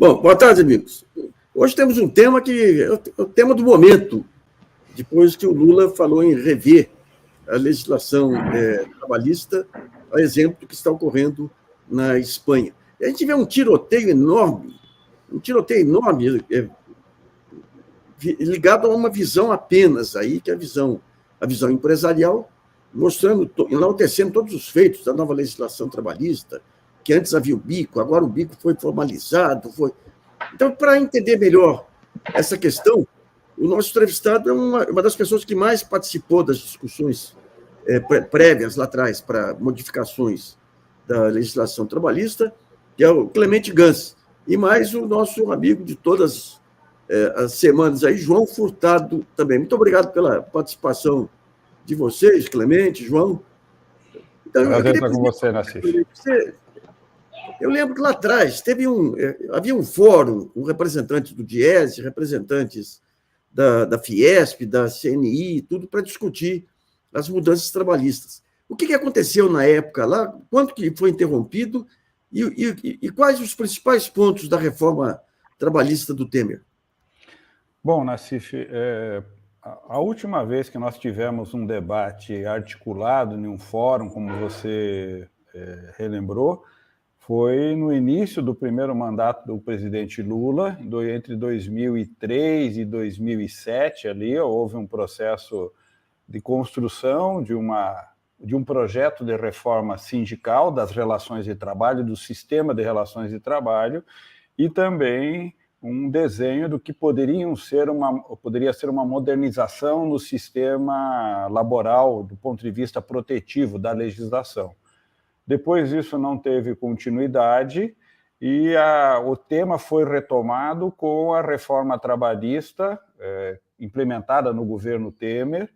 Bom, boa tarde, amigos. Hoje temos um tema que é o tema do momento, depois que o Lula falou em rever a legislação trabalhista, a exemplo do que está ocorrendo na Espanha. E a gente vê um tiroteio enorme ligado a uma visão apenas aí, que é a visão empresarial, mostrando, enaltecendo todos os feitos da nova legislação trabalhista, que antes havia o bico, agora o bico foi formalizado. Então, para entender melhor essa questão, o nosso entrevistado é uma das pessoas que mais participou das discussões prévias lá atrás para modificações da legislação trabalhista, que é o Clemente Gans, e mais o nosso amigo de todas as semanas aí, João Furtado também. Muito obrigado pela participação de vocês, Clemente, João. Então, prazer estar com você, Nassif. Eu lembro que lá atrás havia um fórum com representantes do Diese, representantes da Fiesp, da CNI, tudo para discutir as mudanças trabalhistas. O que aconteceu na época lá? Quanto que foi interrompido? E quais os principais pontos da reforma trabalhista do Temer? Bom, Nassif, a última vez que nós tivemos um debate articulado em um fórum, como você relembrou, foi no início do primeiro mandato do presidente Lula, entre 2003 e 2007, ali houve um processo de construção de um projeto de reforma sindical das relações de trabalho, do sistema de relações de trabalho, e também um desenho do que poderia ser uma modernização no sistema laboral do ponto de vista protetivo da legislação. Depois isso não teve continuidade e o tema foi retomado com a reforma trabalhista implementada no governo Temer,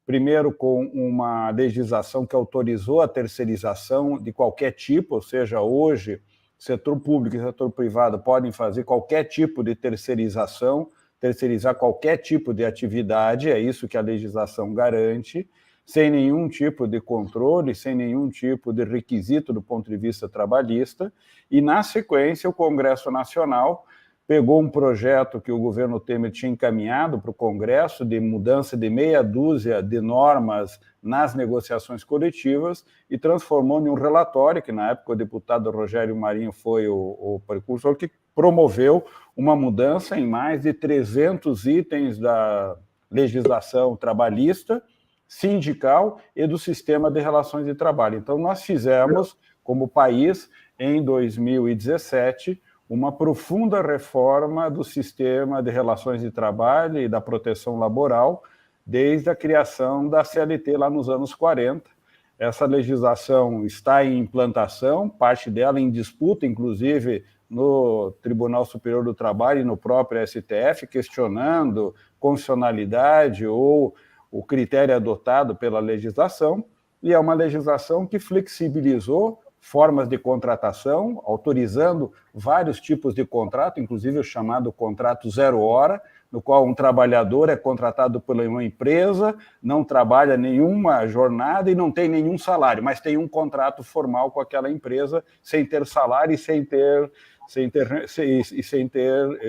primeiro com uma legislação que autorizou a terceirização de qualquer tipo, ou seja, hoje setor público e setor privado podem fazer qualquer tipo de terceirização, terceirizar qualquer tipo de atividade, é isso que a legislação garante, sem nenhum tipo de controle, sem nenhum tipo de requisito do ponto de vista trabalhista, e, na sequência, o Congresso Nacional pegou um projeto que o governo Temer tinha encaminhado para o Congresso de mudança de meia dúzia de normas nas negociações coletivas e transformou em um relatório, que na época o deputado Rogério Marinho foi o precursor, que promoveu uma mudança em mais de 300 itens da legislação trabalhista, sindical e do sistema de relações de trabalho. Então, nós fizemos, como país, em 2017, uma profunda reforma do sistema de relações de trabalho e da proteção laboral, desde a criação da CLT lá nos anos 40. Essa legislação está em implantação, parte dela em disputa, inclusive no Tribunal Superior do Trabalho e no próprio STF, questionando constitucionalidade ou o critério adotado pela legislação, e é uma legislação que flexibilizou formas de contratação, autorizando vários tipos de contrato, inclusive o chamado contrato zero hora, no qual um trabalhador é contratado por uma empresa, não trabalha nenhuma jornada e não tem nenhum salário, mas tem um contrato formal com aquela empresa, sem ter salário e sem ter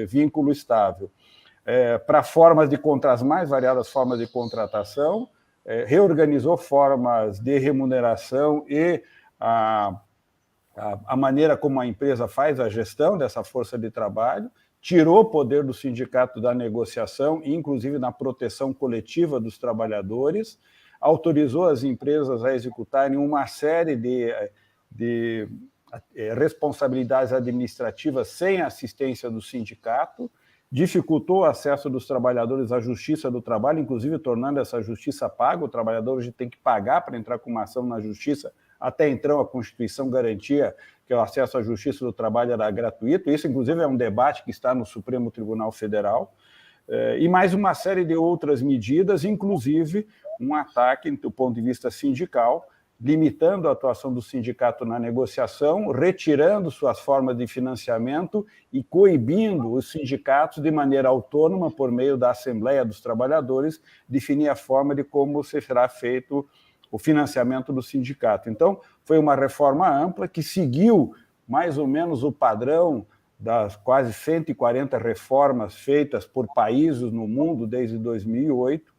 vínculo estável. Para as mais variadas formas de contratação, reorganizou formas de remuneração e a maneira como a empresa faz a gestão dessa força de trabalho, tirou o poder do sindicato da negociação, inclusive na proteção coletiva dos trabalhadores, autorizou as empresas a executarem uma série de responsabilidades administrativas sem assistência do sindicato, dificultou o acesso dos trabalhadores à justiça do trabalho, inclusive tornando essa justiça paga. O trabalhador hoje tem que pagar para entrar com uma ação na justiça. Até então, a Constituição garantia que o acesso à justiça do trabalho era gratuito. Isso, inclusive, é um debate que está no Supremo Tribunal Federal. E mais uma série de outras medidas, inclusive um ataque do ponto de vista sindical, limitando a atuação do sindicato na negociação, retirando suas formas de financiamento e coibindo os sindicatos de maneira autônoma, por meio da Assembleia dos Trabalhadores, definir a forma de como será feito o financiamento do sindicato. Então, foi uma reforma ampla que seguiu mais ou menos o padrão das quase 140 reformas feitas por países no mundo desde 2008,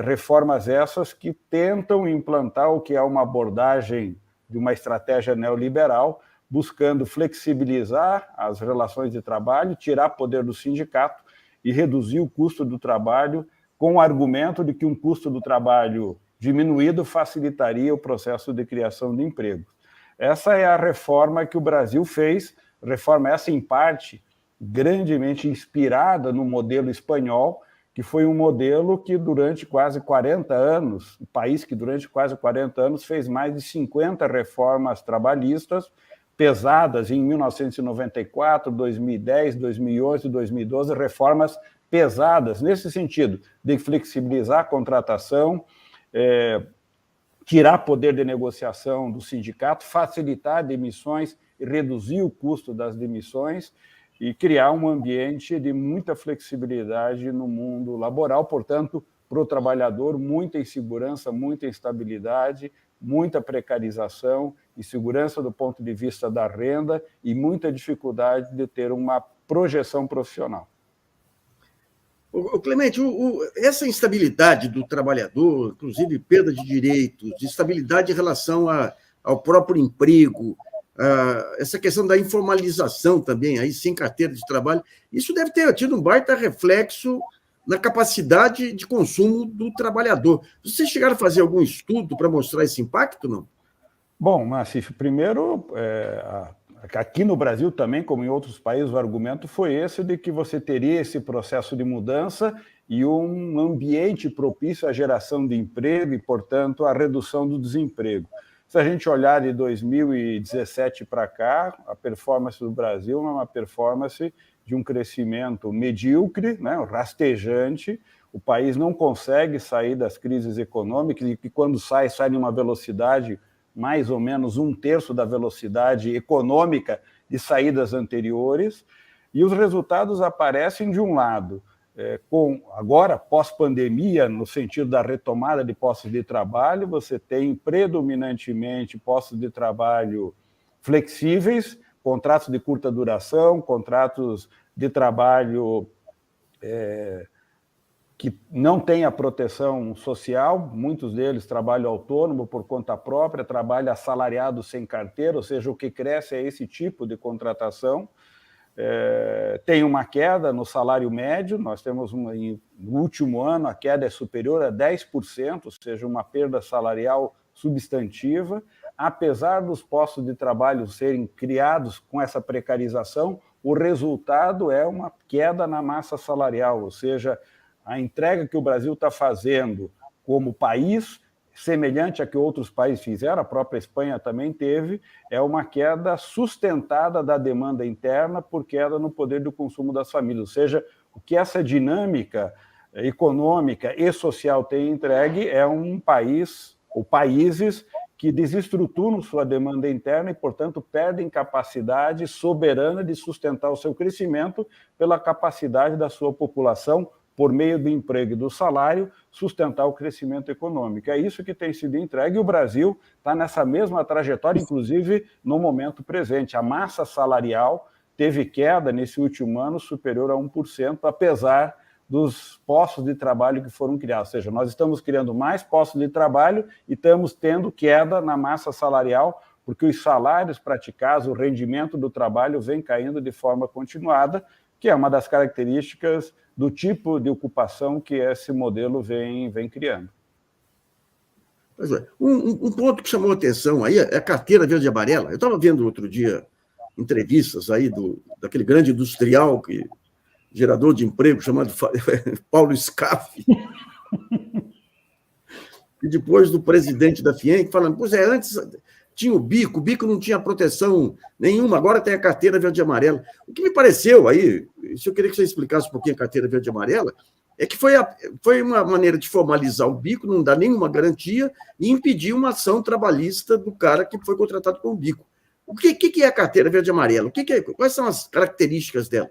reformas essas que tentam implantar o que é uma abordagem de uma estratégia neoliberal, buscando flexibilizar as relações de trabalho, tirar poder do sindicato e reduzir o custo do trabalho, com o argumento de que um custo do trabalho diminuído facilitaria o processo de criação de empregos. Essa é a reforma que o Brasil fez, reforma essa, em parte, grandemente inspirada no modelo espanhol, que foi um modelo que durante quase 40 anos, o país que durante quase 40 anos fez mais de 50 reformas trabalhistas, pesadas em 1994, 2010, 2011, 2012, reformas pesadas nesse sentido, de flexibilizar a contratação, tirar poder de negociação do sindicato, facilitar demissões e reduzir o custo das demissões e criar um ambiente de muita flexibilidade no mundo laboral. Portanto, para o trabalhador, muita insegurança, muita instabilidade, muita precarização, insegurança do ponto de vista da renda e muita dificuldade de ter uma projeção profissional. Clemente, essa instabilidade do trabalhador, inclusive perda de direitos, instabilidade em relação ao próprio emprego, essa questão da informalização também, aí sem carteira de trabalho, isso deve ter tido um baita reflexo na capacidade de consumo do trabalhador. Vocês chegaram a fazer algum estudo para mostrar esse impacto, não? Bom, Nassif, primeiro, aqui no Brasil também, como em outros países, o argumento foi esse de que você teria esse processo de mudança e um ambiente propício à geração de emprego e, portanto, à redução do desemprego. Se a gente olhar de 2017 para cá, a performance do Brasil é uma performance de um crescimento medíocre, né, rastejante. O país não consegue sair das crises econômicas e que, quando sai numa velocidade mais ou menos 1/3 da velocidade econômica de saídas anteriores, e os resultados aparecem de um lado, agora, pós-pandemia, no sentido da retomada de postos de trabalho, você tem predominantemente postos de trabalho flexíveis, contratos de curta duração, contratos de trabalho que não têm a proteção social, muitos deles trabalham autônomo por conta própria, trabalho assalariado sem carteira, ou seja, o que cresce é esse tipo de contratação. Tem uma queda no salário médio, nós temos no último ano a queda é superior a 10%, ou seja, uma perda salarial substantiva. Apesar dos postos de trabalho serem criados com essa precarização, o resultado é uma queda na massa salarial, ou seja, a entrega que o Brasil está fazendo como país, semelhante a que outros países fizeram, a própria Espanha também teve, é uma queda sustentada da demanda interna por queda no poder do consumo das famílias. Ou seja, o que essa dinâmica econômica e social tem entregue é um país, ou países, que desestruturam sua demanda interna e, portanto, perdem capacidade soberana de sustentar o seu crescimento pela capacidade da sua população, por meio do emprego e do salário, sustentar o crescimento econômico. É isso que tem sido entregue e o Brasil está nessa mesma trajetória, inclusive no momento presente. A massa salarial teve queda nesse último ano superior a 1%, apesar dos postos de trabalho que foram criados. Ou seja, nós estamos criando mais postos de trabalho e estamos tendo queda na massa salarial, porque os salários praticados, o rendimento do trabalho vem caindo de forma continuada, que é uma das características do tipo de ocupação que esse modelo vem criando. Um ponto que chamou a atenção aí é a carteira verde e amarela. Eu estava vendo outro dia entrevistas aí daquele grande industrial, gerador de emprego, chamado Paulo Scaff, e depois do presidente da FIENC, falando, pois antes tinha o bico não tinha proteção nenhuma, agora tem a carteira verde e amarela. O que me pareceu aí, se eu queria que você explicasse um pouquinho a carteira verde e amarela, é que foi uma maneira de formalizar o bico, não dar nenhuma garantia e impedir uma ação trabalhista do cara que foi contratado com o bico. O que é a carteira verde e amarela? Quais são as características dela?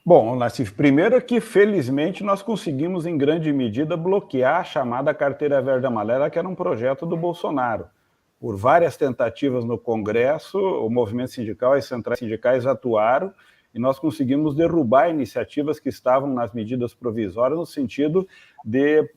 Bom, Nassif, primeiro é que, felizmente, nós conseguimos, em grande medida, bloquear a chamada carteira verde e amarela, que era um projeto do Bolsonaro. por várias tentativas no Congresso, o movimento sindical, as centrais sindicais atuaram e nós conseguimos derrubar iniciativas que estavam nas medidas provisórias no sentido de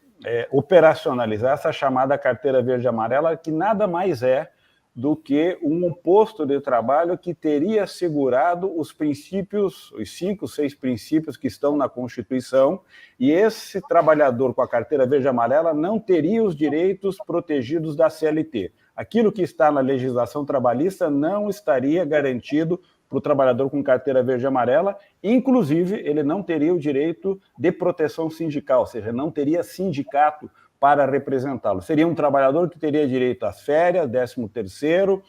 operacionalizar essa chamada carteira verde e amarela, que nada mais é do que um posto de trabalho que teria assegurado os princípios, os 5, 6 princípios que estão na Constituição, e esse trabalhador com a carteira verde e amarela não teria os direitos protegidos da CLT. Aquilo que está na legislação trabalhista não estaria garantido para o trabalhador com carteira verde e amarela, inclusive ele não teria o direito de proteção sindical, ou seja, não teria sindicato para representá-lo. Seria um trabalhador que teria direito às férias, 13º,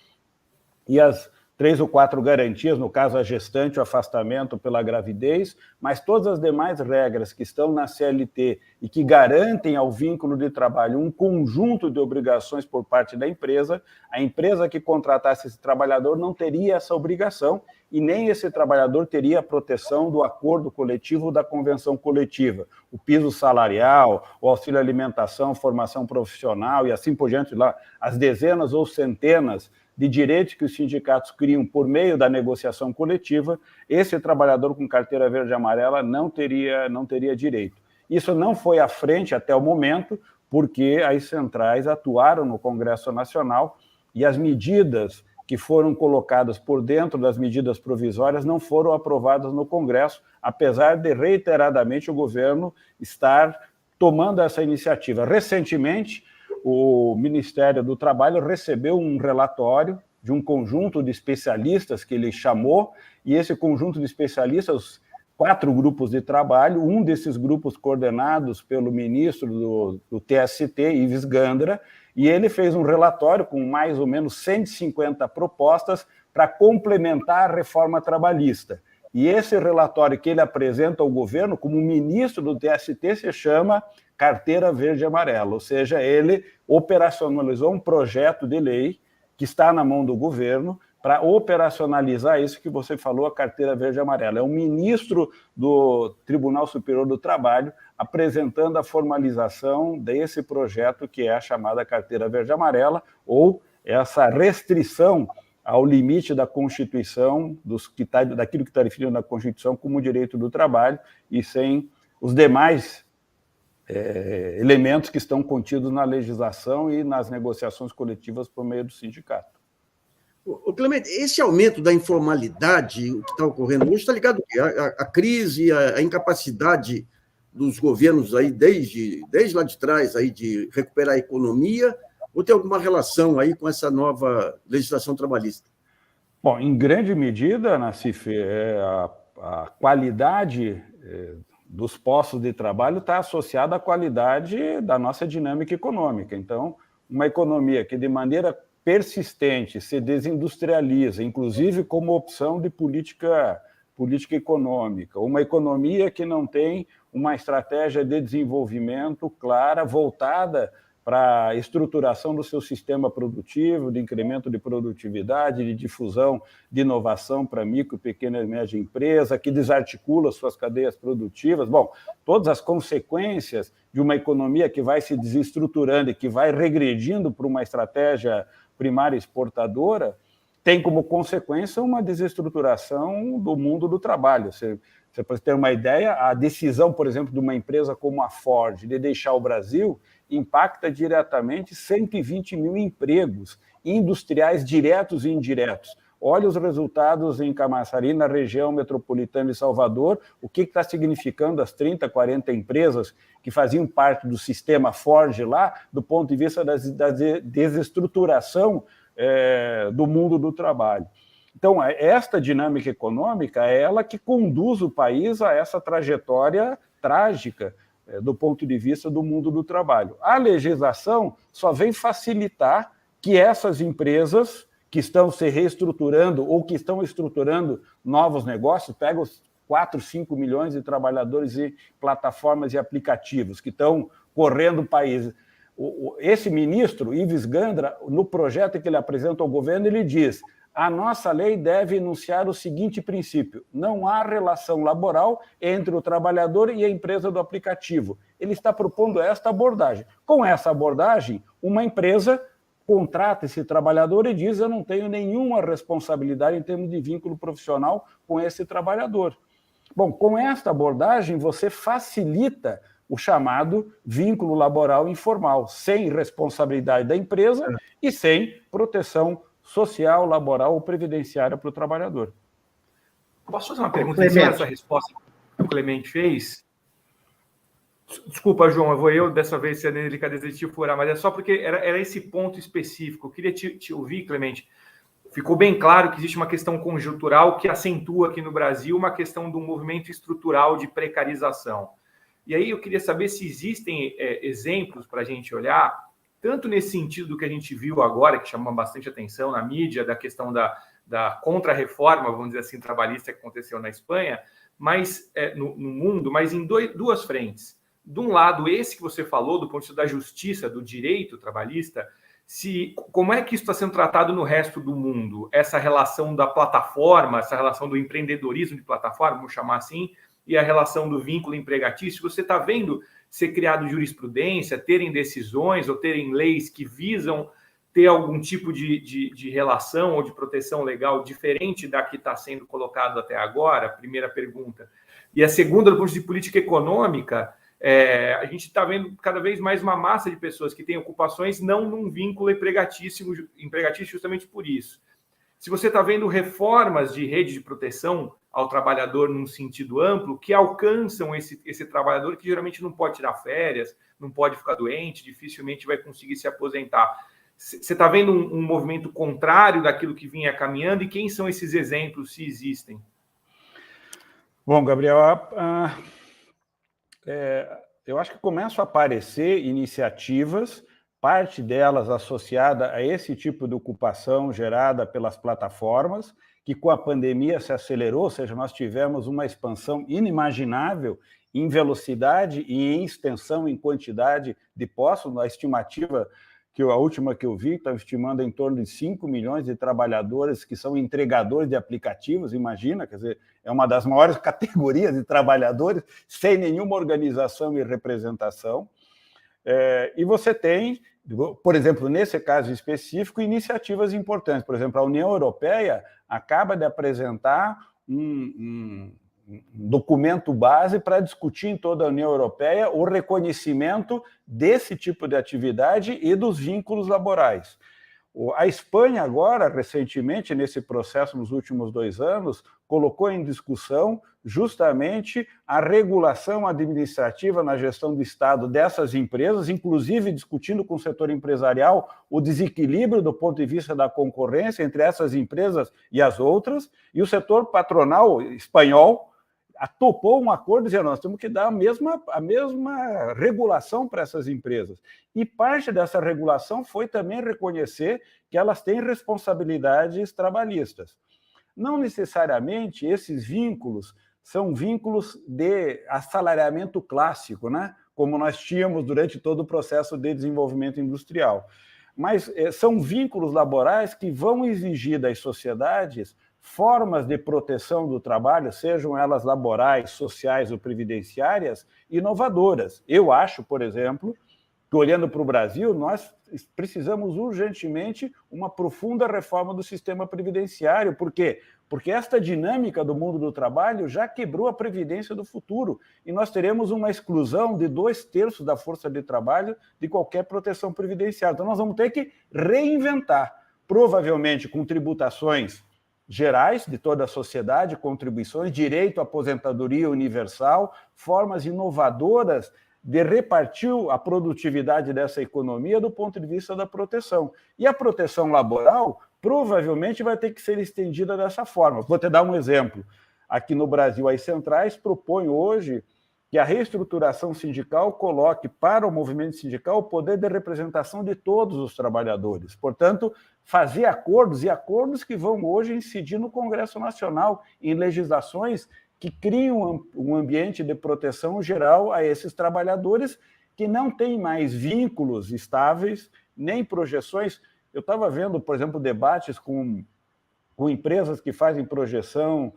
e às 3 ou 4 garantias, no caso a gestante, o afastamento pela gravidez, mas todas as demais regras que estão na CLT e que garantem ao vínculo de trabalho um conjunto de obrigações por parte da empresa, a empresa que contratasse esse trabalhador não teria essa obrigação e nem esse trabalhador teria a proteção do acordo coletivo ou da convenção coletiva, o piso salarial, o auxílio alimentação, formação profissional e assim por diante, lá, as dezenas ou centenas de direitos que os sindicatos criam por meio da negociação coletiva, esse trabalhador com carteira verde e amarela não teria direito. Isso não foi à frente até o momento, porque as centrais atuaram no Congresso Nacional e as medidas que foram colocadas por dentro das medidas provisórias não foram aprovadas no Congresso, apesar de reiteradamente o governo estar tomando essa iniciativa. Recentemente, o Ministério do Trabalho recebeu um relatório de um conjunto de especialistas que ele chamou, e esse conjunto de especialistas, 4 grupos de trabalho, um desses grupos coordenados pelo ministro do TST, Ives Gandra, e ele fez um relatório com mais ou menos 150 propostas para complementar a reforma trabalhista. E esse relatório que ele apresenta ao governo, como ministro do TST, se chama Carteira Verde e Amarela, ou seja, ele operacionalizou um projeto de lei que está na mão do governo para operacionalizar isso que você falou, a Carteira Verde e Amarela. É um ministro do Tribunal Superior do Trabalho apresentando a formalização desse projeto que é a chamada Carteira Verde e Amarela, ou essa restrição ao limite da Constituição, daquilo que está definido na Constituição como direito do trabalho, e sem os demais elementos que estão contidos na legislação e nas negociações coletivas por meio do sindicato. Ô, Clemente, esse aumento da informalidade, o que está ocorrendo hoje, está ligado à crise, à incapacidade dos governos aí desde lá de trás aí de recuperar a economia, ou tem alguma relação aí com essa nova legislação trabalhista? Bom, em grande medida, Nassif, a qualidade dos postos de trabalho está associada à qualidade da nossa dinâmica econômica. Então, uma economia que de maneira persistente se desindustrializa, inclusive como opção de política econômica, uma economia que não tem uma estratégia de desenvolvimento clara, voltada para a estruturação do seu sistema produtivo, de incremento de produtividade, de difusão de inovação para micro, pequena e média empresa, que desarticula suas cadeias produtivas. Bom, todas as consequências de uma economia que vai se desestruturando e que vai regredindo para uma estratégia primária exportadora, tem como consequência uma desestruturação do mundo do trabalho. Você pode ter uma ideia, a decisão, por exemplo, de uma empresa como a Ford de deixar o Brasil impacta diretamente 120 mil empregos industriais diretos e indiretos. Olha os resultados em Camaçari, na região metropolitana de Salvador, o que está significando as 30, 40 empresas que faziam parte do sistema Ford lá, do ponto de vista da desestruturação do mundo do trabalho. Então, esta dinâmica econômica é ela que conduz o país a essa trajetória trágica do ponto de vista do mundo do trabalho. A legislação só vem facilitar que essas empresas que estão se reestruturando ou que estão estruturando novos negócios, pega os 4, 5 milhões de trabalhadores em plataformas e aplicativos que estão correndo o país. Esse ministro, Ives Gandra, no projeto que ele apresenta ao governo, ele diz: a nossa lei deve enunciar o seguinte princípio: não há relação laboral entre o trabalhador e a empresa do aplicativo. Ele está propondo esta abordagem. Com essa abordagem, uma empresa contrata esse trabalhador e diz: eu não tenho nenhuma responsabilidade em termos de vínculo profissional com esse trabalhador. Bom, com esta abordagem, você facilita o chamado vínculo laboral informal, sem responsabilidade da empresa e sem proteção social, laboral ou previdenciária para o trabalhador. Posso fazer uma pergunta em cima dessa resposta que o Clemente fez? Desculpa, João, eu dessa vez ser delicadeza de te furar, mas é só porque era esse ponto específico. Eu queria te ouvir, Clemente. Ficou bem claro que existe uma questão conjuntural que acentua aqui no Brasil uma questão de um movimento estrutural de precarização. E aí eu queria saber se existem exemplos para a gente olhar, tanto nesse sentido do que a gente viu agora, que chamou bastante atenção na mídia, da questão da contra-reforma, vamos dizer assim, trabalhista que aconteceu na Espanha, mas no mundo, mas em duas frentes. De um lado, esse que você falou, do ponto de vista da justiça, do direito trabalhista, como é que isso está sendo tratado no resto do mundo? Essa relação da plataforma, essa relação do empreendedorismo de plataforma, vamos chamar assim, e a relação do vínculo empregatício, você está vendo ser criado jurisprudência, terem decisões ou terem leis que visam ter algum tipo de relação ou de proteção legal diferente da que está sendo colocado até agora? Primeira pergunta. E a segunda, do ponto de vista de política econômica, a gente está vendo cada vez mais uma massa de pessoas que têm ocupações não num vínculo empregatício justamente por isso. Se você está vendo reformas de rede de proteção ao trabalhador num sentido amplo, que alcançam esse trabalhador que geralmente não pode tirar férias, não pode ficar doente, dificilmente vai conseguir se aposentar. Você está vendo um movimento contrário daquilo que vinha caminhando, e quem são esses exemplos, se existem? Bom, Gabriel, eu acho que começam a aparecer iniciativas, parte delas associada a esse tipo de ocupação gerada pelas plataformas, que com a pandemia se acelerou, ou seja, nós tivemos uma expansão inimaginável em velocidade e em extensão em quantidade de postos. A estimativa, a última que eu vi, estava estimando em torno de 5 milhões de trabalhadores que são entregadores de aplicativos, imagina, quer dizer, é uma das maiores categorias de trabalhadores, sem nenhuma organização e representação. E você tem, por exemplo, nesse caso específico, iniciativas importantes. Por exemplo, a União Europeia acaba de apresentar um documento base para discutir em toda a União Europeia o reconhecimento desse tipo de atividade e dos vínculos laborais. A Espanha agora, recentemente, nesse processo, nos últimos 2 anos, colocou em discussão justamente a regulação administrativa na gestão do Estado dessas empresas, inclusive discutindo com o setor empresarial o desequilíbrio do ponto de vista da concorrência entre essas empresas e as outras, e o setor patronal espanhol topou um acordo dizendo: nós temos que dar a mesma regulação para essas empresas. E parte dessa regulação foi também reconhecer que elas têm responsabilidades trabalhistas. Não necessariamente esses vínculos são vínculos de assalariamento clássico, né? Como nós tínhamos durante todo o processo de desenvolvimento industrial. Mas são vínculos laborais que vão exigir das sociedades formas de proteção do trabalho, sejam elas laborais, sociais ou previdenciárias, inovadoras. Eu acho, por exemplo, que olhando para o Brasil, nós precisamos urgentemente uma profunda reforma do sistema previdenciário. Por quê? Porque esta dinâmica do mundo do trabalho já quebrou a previdência do futuro e nós teremos uma exclusão de 2/3 da força de trabalho de qualquer proteção previdenciária. Então, nós vamos ter que reinventar, provavelmente com tributações gerais de toda a sociedade, contribuições, direito à aposentadoria universal, formas inovadoras de repartir a produtividade dessa economia do ponto de vista da proteção. E a proteção laboral provavelmente vai ter que ser estendida dessa forma. Vou te dar um exemplo. Aqui no Brasil, as centrais propõem hoje que a reestruturação sindical coloque para o movimento sindical o poder de representação de todos os trabalhadores. Portanto, fazer acordos, e acordos que vão hoje incidir no Congresso Nacional, em legislações que criam um ambiente de proteção geral a esses trabalhadores que não têm mais vínculos estáveis, nem projeções. Eu estava vendo, por exemplo, debates com empresas que fazem projeção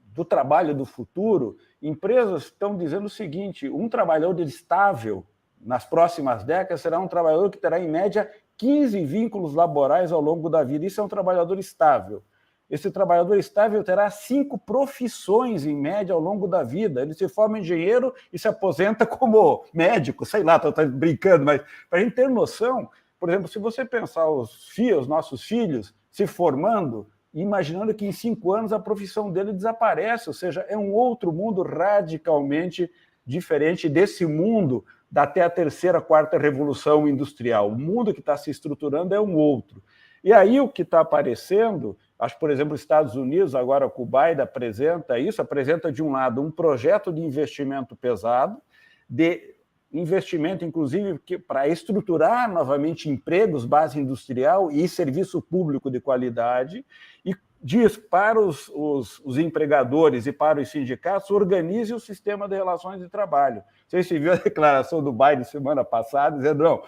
do trabalho do futuro. Empresas estão dizendo o seguinte: um trabalhador estável nas próximas décadas, será um trabalhador que terá, em média, 15 vínculos laborais ao longo da vida. Isso é um trabalhador estável. Esse trabalhador estável terá 5 profissões, em média, ao longo da vida. Ele se forma engenheiro e se aposenta como médico, sei lá, estou brincando, mas para a gente ter noção, por exemplo, se você pensar os nossos filhos se formando, imaginando que em 5 anos a profissão dele desaparece, ou seja, é um outro mundo radicalmente diferente desse mundo até a 3ª, 4ª revolução industrial. O mundo que está se estruturando é um outro. E aí o que está aparecendo, acho que, por exemplo, os Estados Unidos, agora com o Biden apresenta isso, apresenta, de um lado, um projeto de investimento pesado, de investimento, inclusive, para estruturar novamente empregos, base industrial e serviço público de qualidade, e diz para os empregadores e para os sindicatos, organize o sistema de relações de trabalho. Vocês viram a declaração do Biden semana passada, dizendo, não,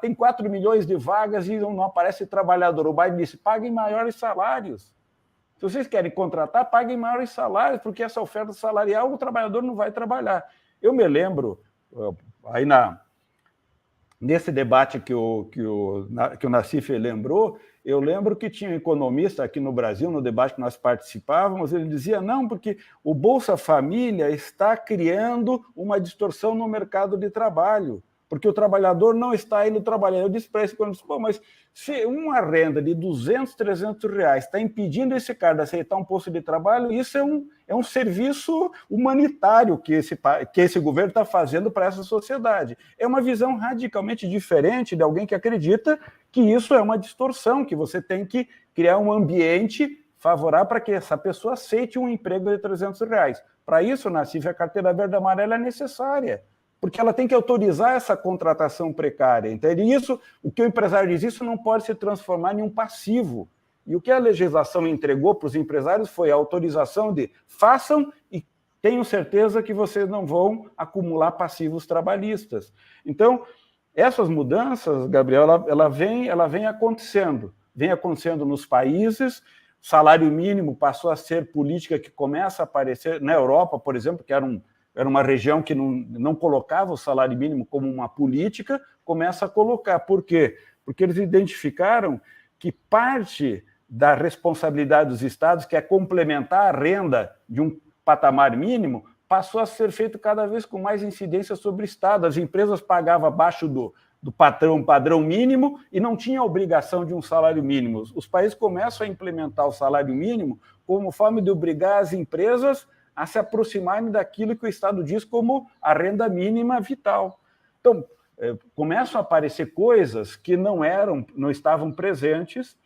tem 4 milhões de vagas e não aparece trabalhador. O Biden disse, paguem maiores salários. Se vocês querem contratar, paguem maiores salários, porque essa oferta salarial o trabalhador não vai trabalhar. Eu me lembro, aí nesse debate que o Nassif lembrou, eu lembro que tinha um economista aqui no Brasil, no debate que nós participávamos, ele dizia, não, porque o Bolsa Família está criando uma distorção no mercado de trabalho, porque o trabalhador não está indo trabalhar. Eu disse para esse economista, mas se uma renda de 200, 300 reais está impedindo esse cara de aceitar um posto de trabalho, isso é um serviço humanitário que esse governo está fazendo para essa sociedade. É uma visão radicalmente diferente de alguém que acredita que isso é uma distorção, que você tem que criar um ambiente favorável para que essa pessoa aceite um emprego de 300 reais. Para isso, Nassif, a carteira verde e amarela é necessária, porque ela tem que autorizar essa contratação precária. Entende? Isso, o que o empresário diz, isso não pode se transformar em um passivo. E o que a legislação entregou para os empresários foi a autorização de façam e tenho certeza que vocês não vão acumular passivos trabalhistas. Então, essas mudanças, Gabriel, ela vem acontecendo. Vem acontecendo nos países. O salário mínimo passou a ser política que começa a aparecer na Europa, por exemplo, que era uma região que não colocava o salário mínimo como uma política, começa a colocar. Por quê? Porque eles identificaram que parte da responsabilidade dos estados, que é complementar a renda de um patamar mínimo, passou a ser feito cada vez com mais incidência sobre o Estado. As empresas pagavam abaixo do padrão mínimo e não tinha obrigação de um salário mínimo. Os países começam a implementar o salário mínimo como forma de obrigar as empresas a se aproximarem daquilo que o Estado diz como a renda mínima vital. Então, começam a aparecer coisas que não estavam presentes.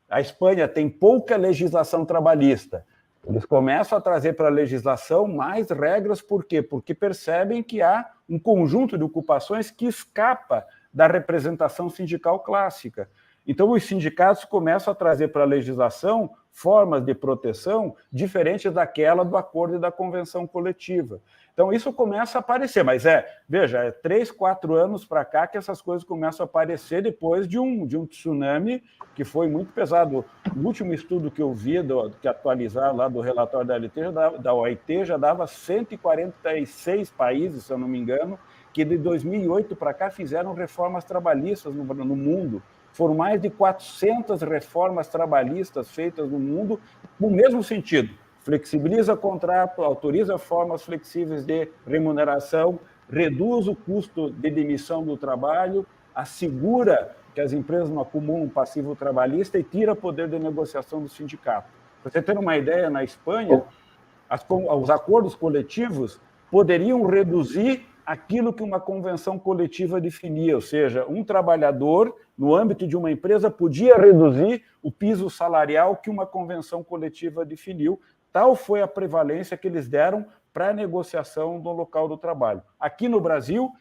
A Espanha tem pouca legislação trabalhista. Eles começam a trazer para a legislação mais regras, por quê? Porque percebem que há um conjunto de ocupações que escapa da representação sindical clássica. Então, os sindicatos começam a trazer para a legislação formas de proteção diferentes daquela do acordo e da convenção coletiva. Então, isso começa a aparecer, mas veja, 3, 4 anos para cá que essas coisas começam a aparecer depois de um tsunami que foi muito pesado. O último estudo que eu vi, que atualizar lá do relatório da OIT, já dava 146 países, se eu não me engano, que de 2008 para cá fizeram reformas trabalhistas no mundo. Foram mais de 400 reformas trabalhistas feitas no mundo no mesmo sentido. Flexibiliza contrato, autoriza formas flexíveis de remuneração, reduz o custo de demissão do trabalho, assegura que as empresas não acumulam passivo trabalhista e tira poder de negociação do sindicato. Para você ter uma ideia, na Espanha, os acordos coletivos poderiam reduzir aquilo que uma convenção coletiva definia, ou seja, um trabalhador, no âmbito de uma empresa, podia reduzir o piso salarial que uma convenção coletiva definiu. Tal foi a prevalência que eles deram para a negociação do local do trabalho. Aqui no Brasil,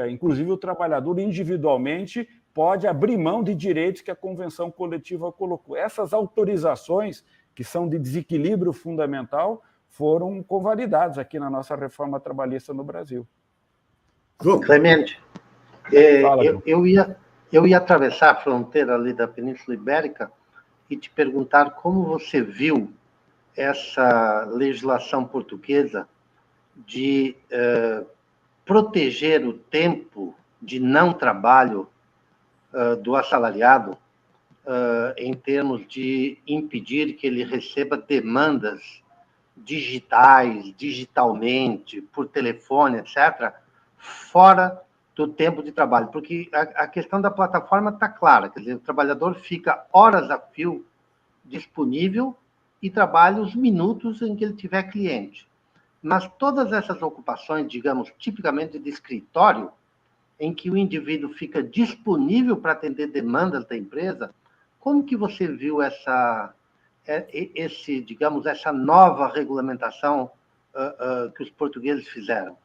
inclusive o trabalhador individualmente pode abrir mão de direitos que a convenção coletiva colocou. Essas autorizações, que são de desequilíbrio fundamental, foram convalidadas aqui na nossa reforma trabalhista no Brasil. Clemente, eu ia atravessar a fronteira ali da Península Ibérica e te perguntar como você viu essa legislação portuguesa de proteger o tempo de não trabalho do assalariado em termos de impedir que ele receba demandas digitalmente, por telefone, etc., fora do tempo de trabalho. Porque a questão da plataforma está clara, quer dizer, o trabalhador fica horas a fio disponível e trabalha os minutos em que ele tiver cliente. Mas todas essas ocupações, digamos, tipicamente de escritório, em que o indivíduo fica disponível para atender demandas da empresa, como que você viu essa nova regulamentação que os portugueses fizeram?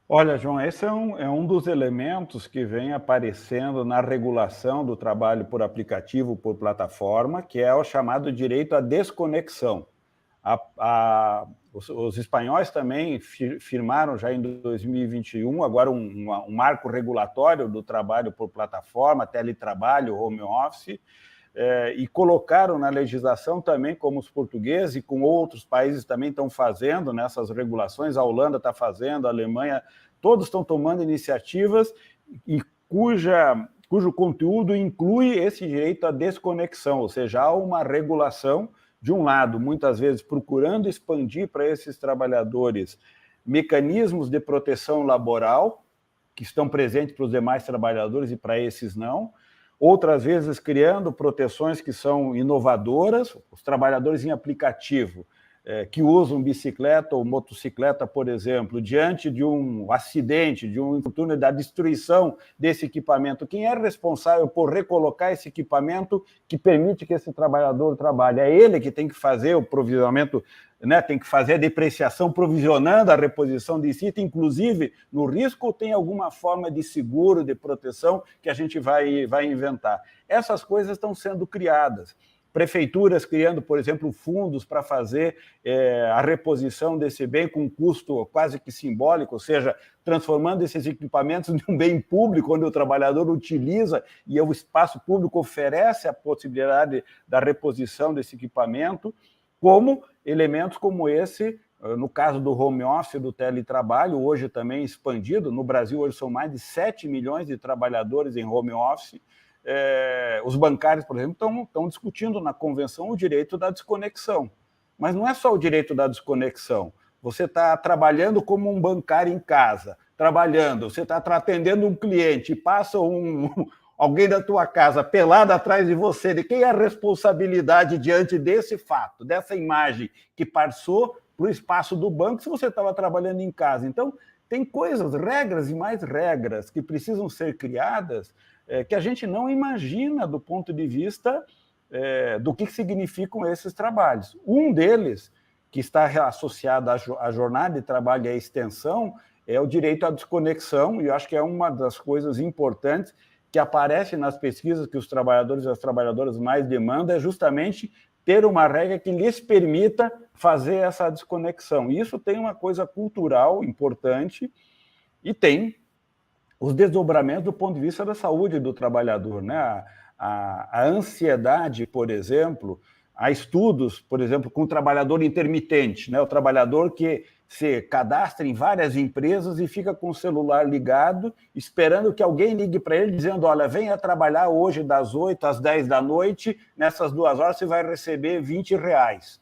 Olha, João, esse é um dos elementos que vem aparecendo na regulação do trabalho por aplicativo, por plataforma, que é o chamado direito à desconexão. Os espanhóis também firmaram já em 2021 agora um marco regulatório do trabalho por plataforma, teletrabalho, home office, e colocaram na legislação também, como os portugueses e com outros países também estão fazendo nessas regulações, a Holanda está fazendo, a Alemanha, todos estão tomando iniciativas e cujo conteúdo inclui esse direito à desconexão, ou seja, há uma regulação, de um lado, muitas vezes procurando expandir para esses trabalhadores mecanismos de proteção laboral, que estão presentes para os demais trabalhadores e para esses não, outras vezes criando proteções que são inovadoras, os trabalhadores em aplicativo, que usam bicicleta ou motocicleta, por exemplo, diante de um acidente, de um infortúnio, da destruição desse equipamento, quem é responsável por recolocar esse equipamento que permite que esse trabalhador trabalhe? É ele que tem que fazer o provisionamento, né? Tem que fazer a depreciação provisionando a reposição desse item, inclusive no risco, ou tem alguma forma de seguro, de proteção que a gente vai inventar? Essas coisas estão sendo criadas. Prefeituras criando, por exemplo, fundos para fazer a reposição desse bem com um custo quase que simbólico, ou seja, transformando esses equipamentos em um bem público, onde o trabalhador utiliza e o espaço público oferece a possibilidade da reposição desse equipamento, como elementos como esse, no caso do home office, do teletrabalho, hoje também expandido. No Brasil, hoje são mais de 7 milhões de trabalhadores em home office. Os bancários, por exemplo, estão discutindo na convenção o direito da desconexão. Mas não é só o direito da desconexão. Você está trabalhando como um bancário em casa, você está atendendo um cliente, passa alguém da tua casa pelado atrás de você. De quem é a responsabilidade diante desse fato, dessa imagem que passou para o espaço do banco se você estava trabalhando em casa? Então, tem coisas, regras e mais regras que precisam ser criadas que a gente não imagina do ponto de vista do que significam esses trabalhos. Um deles, que está associado à jornada de trabalho e à extensão, é o direito à desconexão, e eu acho que é uma das coisas importantes que aparece nas pesquisas que os trabalhadores e as trabalhadoras mais demandam, é justamente ter uma regra que lhes permita fazer essa desconexão. E isso tem uma coisa cultural importante e tem os desdobramentos do ponto de vista da saúde do trabalhador, né? A ansiedade, por exemplo, há estudos, por exemplo, com o trabalhador intermitente, né? O trabalhador que se cadastra em várias empresas e fica com o celular ligado, esperando que alguém ligue para ele, dizendo, olha, venha trabalhar hoje das 8 às 10 da noite, nessas 2 horas você vai receber R$20.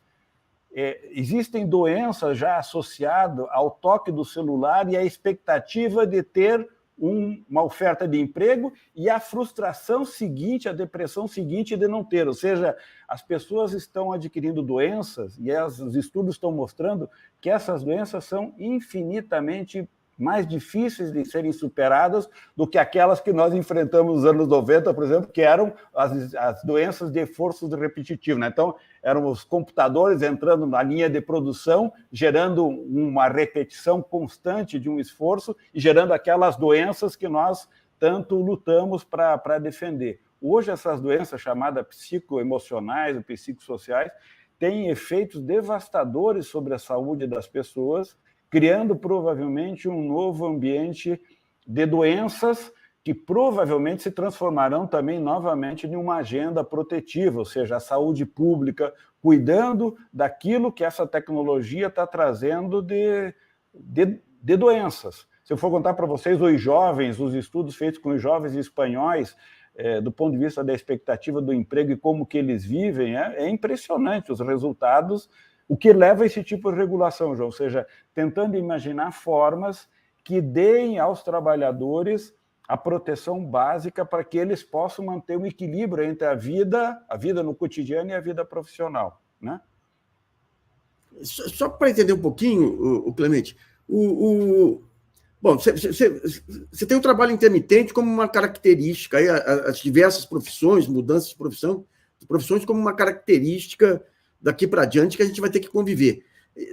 Existem doenças já associadas ao toque do celular e à expectativa de ter uma oferta de emprego e a frustração seguinte, a depressão seguinte de não ter. Ou seja, as pessoas estão adquirindo doenças e os estudos estão mostrando que essas doenças são infinitamente mais difíceis de serem superadas do que aquelas que nós enfrentamos nos anos 90, por exemplo, que eram as doenças de esforço repetitivo, né? Então, eram os computadores entrando na linha de produção, gerando uma repetição constante de um esforço e gerando aquelas doenças que nós tanto lutamos para defender. Hoje, essas doenças chamadas psicoemocionais ou psicossociais têm efeitos devastadores sobre a saúde das pessoas, criando provavelmente um novo ambiente de doenças que provavelmente se transformarão também novamente em uma agenda protetiva, ou seja, a saúde pública, cuidando daquilo que essa tecnologia está trazendo de de doenças. Se eu for contar para vocês, os estudos feitos com os jovens espanhóis, do ponto de vista da expectativa do emprego e como que eles vivem, é impressionante os resultados, o que leva a esse tipo de regulação, João, ou seja, tentando imaginar formas que deem aos trabalhadores a proteção básica para que eles possam manter um equilíbrio entre a vida no cotidiano e a vida profissional, né? Só para entender um pouquinho, Clemente, bom, você tem o trabalho intermitente como uma característica, aí as diversas profissões, mudanças de profissões como uma característica daqui para diante que a gente vai ter que conviver.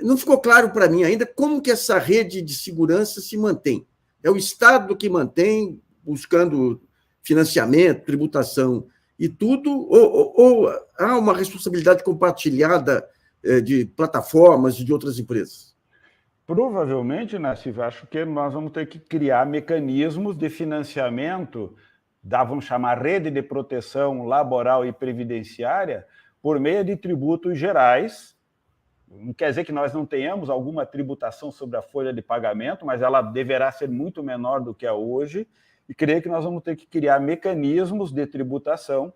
Não ficou claro para mim ainda como que essa rede de segurança se mantém. É o Estado que mantém, buscando financiamento, tributação e tudo, ou há uma responsabilidade compartilhada de plataformas e de outras empresas? Provavelmente, Nassif, acho que nós vamos ter que criar mecanismos de financiamento, vamos chamar rede de proteção laboral e previdenciária, por meio de tributos gerais. Não quer dizer que nós não tenhamos alguma tributação sobre a folha de pagamento, mas ela deverá ser muito menor do que é hoje, e creio que nós vamos ter que criar mecanismos de tributação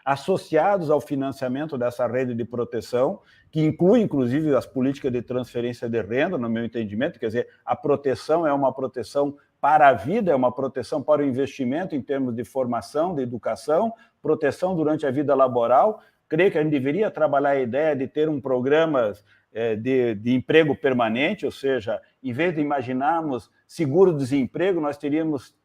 associados ao financiamento dessa rede de proteção, que inclui, inclusive, as políticas de transferência de renda, no meu entendimento, quer dizer, a proteção é uma proteção para a vida, é uma proteção para o investimento em termos de formação, de educação, proteção durante a vida laboral. Creio que a gente deveria trabalhar a ideia de ter programa de emprego permanente, ou seja, em vez de imaginarmos seguro-desemprego, nós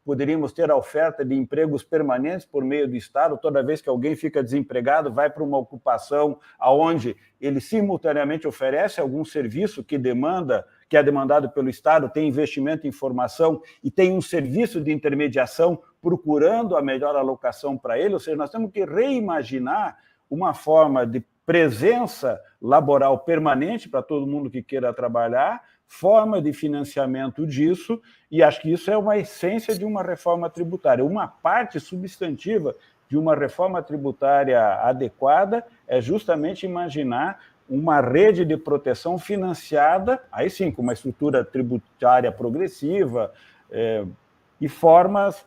poderíamos ter a oferta de empregos permanentes por meio do Estado. Toda vez que alguém fica desempregado, vai para uma ocupação onde ele simultaneamente oferece algum serviço que é demandado pelo Estado, tem investimento em formação e tem um serviço de intermediação procurando a melhor alocação para ele. Ou seja, nós temos que reimaginar uma forma de presença laboral permanente para todo mundo que queira trabalhar, forma de financiamento disso, e acho que isso é uma essência de uma reforma tributária. Uma parte substantiva de uma reforma tributária adequada é justamente imaginar uma rede de proteção financiada, aí sim, com uma estrutura tributária progressiva, e formas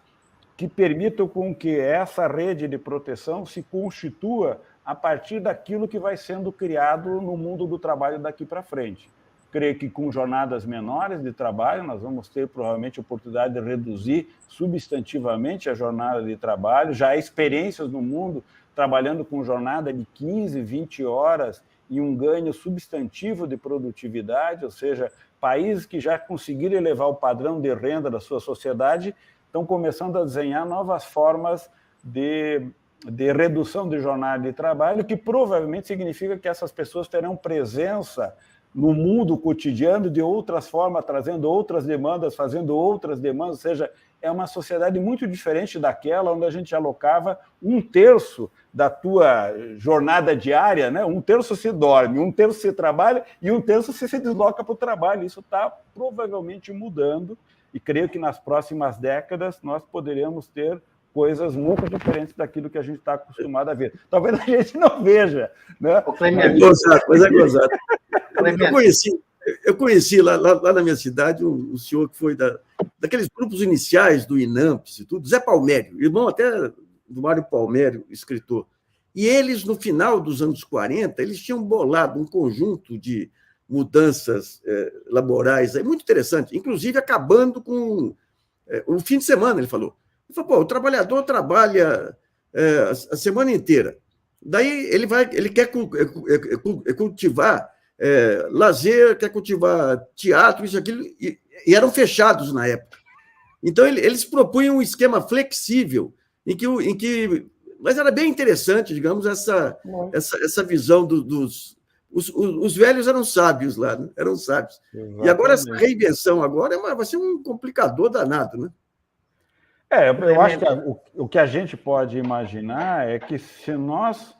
que permitam com que essa rede de proteção se constitua a partir daquilo que vai sendo criado no mundo do trabalho daqui para frente. Creio que com jornadas menores de trabalho, nós vamos ter provavelmente a oportunidade de reduzir substantivamente a jornada de trabalho. Já há experiências no mundo trabalhando com jornada de 15, 20 horas e um ganho substantivo de produtividade, ou seja, países que já conseguiram elevar o padrão de renda da sua sociedade estão começando a desenhar novas formas de redução de jornada de trabalho, que provavelmente significa que essas pessoas terão presença no mundo cotidiano de outras formas, trazendo outras demandas, fazendo outras demandas, ou seja, é uma sociedade muito diferente daquela onde a gente alocava 1/3 da tua jornada diária, né? 1/3 você dorme, 1/3 você trabalha e 1/3 você se desloca para o trabalho. Isso está provavelmente mudando e creio que nas próximas décadas nós poderemos ter coisas muito diferentes daquilo que a gente está acostumado a ver. Talvez a gente não veja, né? Mas é gozado. Eu conheci lá na minha cidade um senhor que foi daqueles grupos iniciais do INAMPS e tudo, Zé Palmério, irmão até do Mário Palmério, escritor. E eles, no final dos anos 40, eles tinham bolado um conjunto de mudanças laborais muito interessante, inclusive acabando com o fim de semana, ele falou. Ele falou, o trabalhador trabalha a semana inteira. Daí ele quer cultivar lazer, quer cultivar teatro, isso, aquilo, e eram fechados na época. Então, eles propunham um esquema flexível, em que mas era bem interessante, digamos, essa visão dos... Os velhos eram sábios lá, né? Eram sábios. Exatamente. E agora, essa reinvenção vai ser um complicador danado, né? Eu acho que o que a gente pode imaginar é que se nós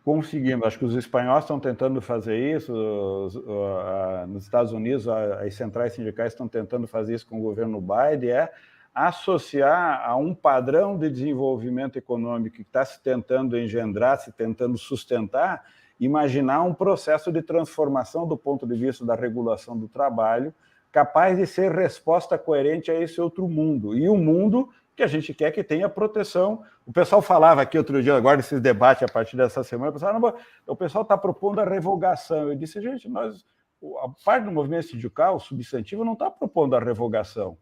conseguimos, acho que os espanhóis estão tentando fazer isso, nos Estados Unidos as centrais sindicais estão tentando fazer isso com o governo Biden, associar a um padrão de desenvolvimento econômico que está se tentando engendrar, se tentando sustentar, imaginar um processo de transformação do ponto de vista da regulação do trabalho, capaz de ser resposta coerente a esse outro mundo. E um mundo que a gente quer que tenha proteção. O pessoal falava aqui outro dia, agora esses debates a partir dessa semana, o pessoal está propondo a revogação. Eu disse, gente, a parte do movimento sindical, o substantivo, não está propondo a revogação,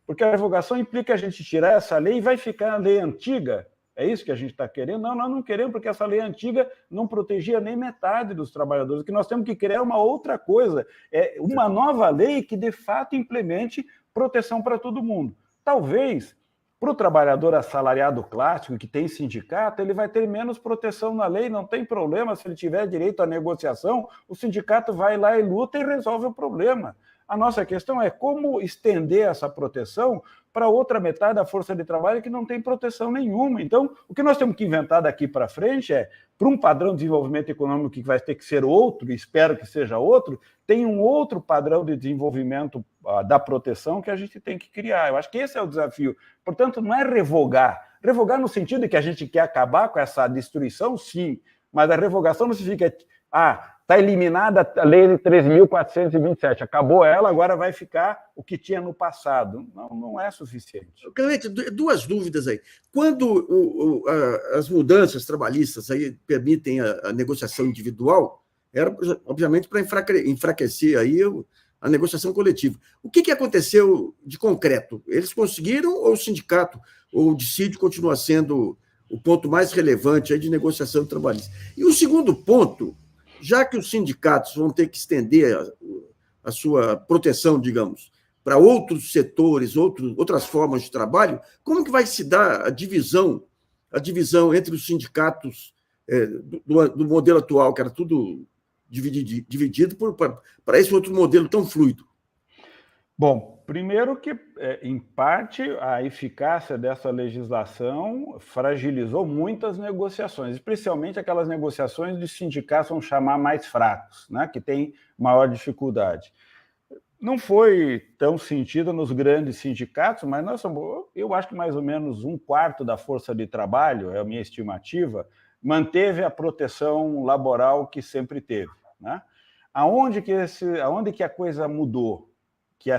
porque a revogação implica a gente tirar essa lei e vai ficar a lei antiga. É isso que a gente está querendo? Não, nós não queremos, porque essa lei antiga não protegia nem metade dos trabalhadores. O que nós temos que criar é uma outra coisa, é uma nova lei que, de fato, implemente proteção para todo mundo. Talvez, para o trabalhador assalariado clássico, que tem sindicato, ele vai ter menos proteção na lei, não tem problema, se ele tiver direito à negociação, o sindicato vai lá e luta e resolve o problema. A nossa questão é como estender essa proteção para outra metade da força de trabalho que não tem proteção nenhuma. Então, o que nós temos que inventar daqui para frente é, para um padrão de desenvolvimento econômico que vai ter que ser outro, e espero que seja outro, tem um outro padrão de desenvolvimento da proteção que a gente tem que criar. Eu acho que esse é o desafio. Portanto, não é revogar. Revogar no sentido de que a gente quer acabar com essa destruição, sim, mas a revogação não significa... está eliminada a lei de 3.427, acabou ela, agora vai ficar o que tinha no passado. Não é suficiente. Clemente, duas dúvidas aí. Quando as mudanças trabalhistas aí permitem a negociação individual, era, obviamente, para enfraquecer aí a negociação coletiva. O que aconteceu de concreto? Eles conseguiram ou o sindicato, ou o dissídio continua sendo o ponto mais relevante aí de negociação trabalhista? E o segundo ponto, já que os sindicatos vão ter que estender a sua proteção, digamos, para outros setores, outras formas de trabalho, como que vai se dar a divisão entre os sindicatos do modelo atual, que era tudo dividido para esse outro modelo tão fluido? Bom, primeiro que, em parte, a eficácia dessa legislação fragilizou muitas negociações, especialmente aquelas negociações de sindicatos, vamos chamar, mais fracos, né, que têm maior dificuldade. Não foi tão sentido nos grandes sindicatos, mas eu acho que mais ou menos 1/4 da força de trabalho, é a minha estimativa, manteve a proteção laboral que sempre teve, né? Aonde que a coisa mudou? Que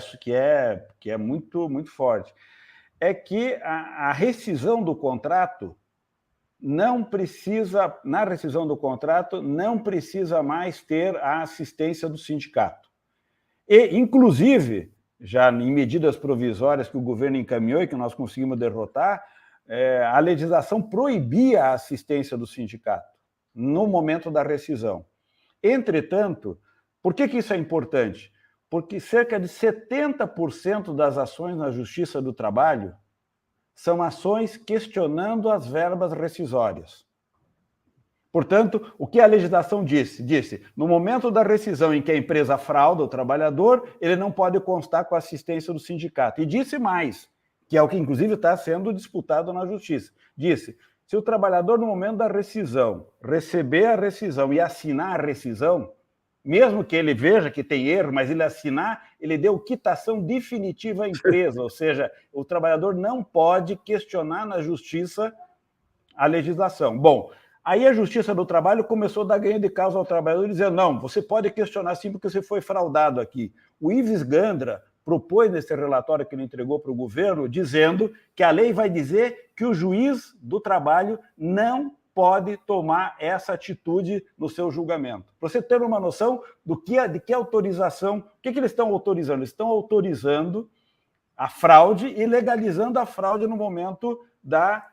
é muito, muito forte, é que a rescisão do contrato na rescisão do contrato, não precisa mais ter a assistência do sindicato. E, inclusive, já em medidas provisórias que o governo encaminhou e que nós conseguimos derrotar, a legislação proibia a assistência do sindicato no momento da rescisão. Entretanto, por que isso é importante? Porque cerca de 70% das ações na Justiça do Trabalho são ações questionando as verbas rescisórias. Portanto, o que a legislação disse, no momento da rescisão em que a empresa frauda o trabalhador, ele não pode constar com a assistência do sindicato. E disse mais, que é o que inclusive está sendo disputado na Justiça. Disse, se o trabalhador no momento da rescisão receber a rescisão e assinar a rescisão, mesmo que ele veja que tem erro, mas ele assinar, ele deu quitação definitiva à empresa, ou seja, o trabalhador não pode questionar na Justiça a legislação. Bom, aí a Justiça do Trabalho começou a dar ganho de causa ao trabalhador, dizendo, não, você pode questionar sim porque você foi fraudado aqui. O Ives Gandra propôs nesse relatório que ele entregou para o governo, dizendo que a lei vai dizer que o juiz do trabalho não pode tomar essa atitude no seu julgamento. Para você ter uma noção de que autorização, o que eles estão autorizando? Eles estão autorizando a fraude e legalizando a fraude no momento da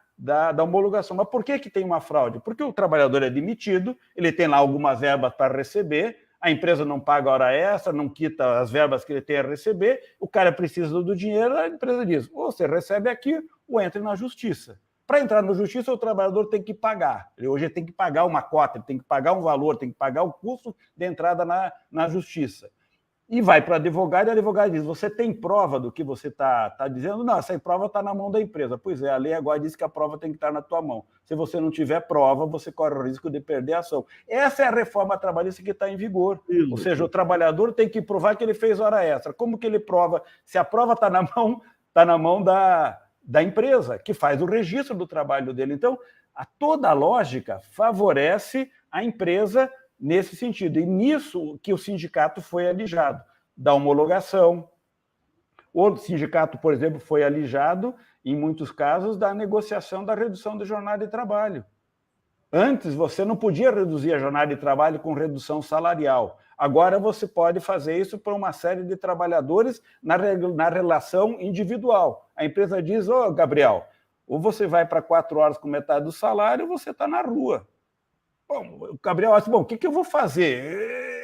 homologação. Mas por que tem uma fraude? Porque o trabalhador é demitido, ele tem lá algumas verbas para receber, a empresa não paga a hora extra, não quita as verbas que ele tem a receber, o cara precisa do dinheiro, a empresa diz, ou você recebe aqui ou entre na Justiça. Para entrar na Justiça, o trabalhador tem que pagar. Ele hoje tem que pagar uma cota, ele tem que pagar um valor, tem que pagar o custo de entrada na Justiça. E vai para o advogado, e o advogado diz, você tem prova do que você está dizendo? Não, essa prova está na mão da empresa. Pois é, a lei agora diz que a prova tem que estar na tua mão. Se você não tiver prova, você corre o risco de perder a ação. Essa é a reforma trabalhista que está em vigor. Ou seja, o trabalhador tem que provar que ele fez hora extra. Como que ele prova? Se a prova está na mão da empresa, que faz o registro do trabalho dele. Então, toda a lógica favorece a empresa nesse sentido. E nisso que o sindicato foi alijado, da homologação, O sindicato, por exemplo, foi alijado, em muitos casos, da negociação da redução da jornada de trabalho. Antes, você não podia reduzir a jornada de trabalho com redução salarial. Agora, você pode fazer isso para uma série de trabalhadores na relação individual. A empresa diz, Gabriel, ou você vai para 4 horas com metade do salário, ou você está na rua. Bom, o Gabriel acha, o que eu vou fazer?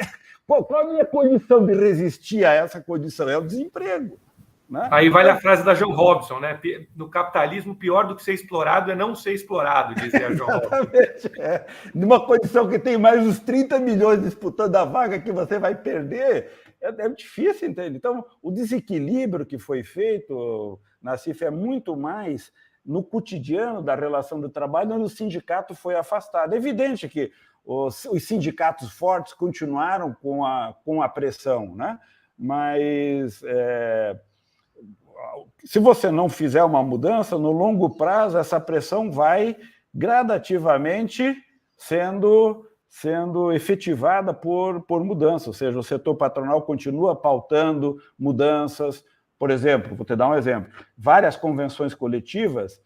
Qual a minha condição de resistir a essa condição? É o desemprego. Né? Aí vale a frase da João Robson, né? No capitalismo, pior do que ser explorado é não ser explorado, dizia João Robson. Numa condição que tem mais uns 30 milhões disputando a vaga que você vai perder, é difícil, entende? Então, o desequilíbrio que foi feito, Nassif, é muito mais no cotidiano da relação do trabalho, onde o sindicato foi afastado. É evidente que os sindicatos fortes continuaram com a pressão, né? Mas... se você não fizer uma mudança, no longo prazo, essa pressão vai gradativamente sendo efetivada por mudanças, ou seja, o setor patronal continua pautando mudanças. Por exemplo, vou te dar um exemplo, várias convenções coletivas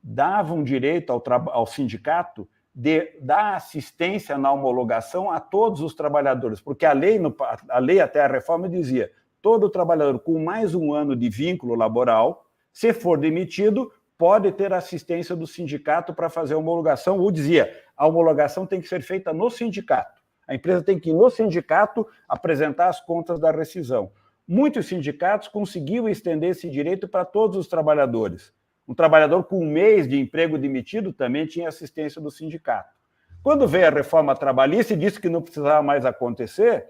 davam direito ao sindicato de dar assistência na homologação a todos os trabalhadores, porque a lei até a reforma dizia todo trabalhador com mais um ano de vínculo laboral, se for demitido, pode ter assistência do sindicato para fazer a homologação, ou dizia, a homologação tem que ser feita no sindicato. A empresa tem que ir no sindicato apresentar as contas da rescisão. Muitos sindicatos conseguiram estender esse direito para todos os trabalhadores. Um trabalhador com 1 mês de emprego demitido também tinha assistência do sindicato. Quando veio a reforma trabalhista e disse que não precisava mais acontecer,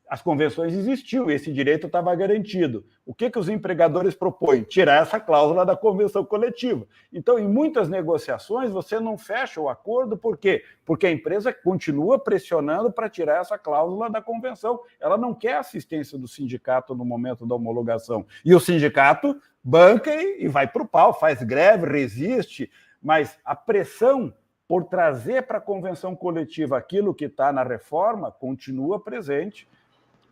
as convenções existiam, esse direito estava garantido. O que os empregadores propõem? Tirar essa cláusula da convenção coletiva. Então, em muitas negociações, você não fecha o acordo, por quê? Porque a empresa continua pressionando para tirar essa cláusula da convenção. Ela não quer assistência do sindicato no momento da homologação. E o sindicato banca e vai para o pau, faz greve, resiste, mas a pressão por trazer para a convenção coletiva aquilo que está na reforma continua presente.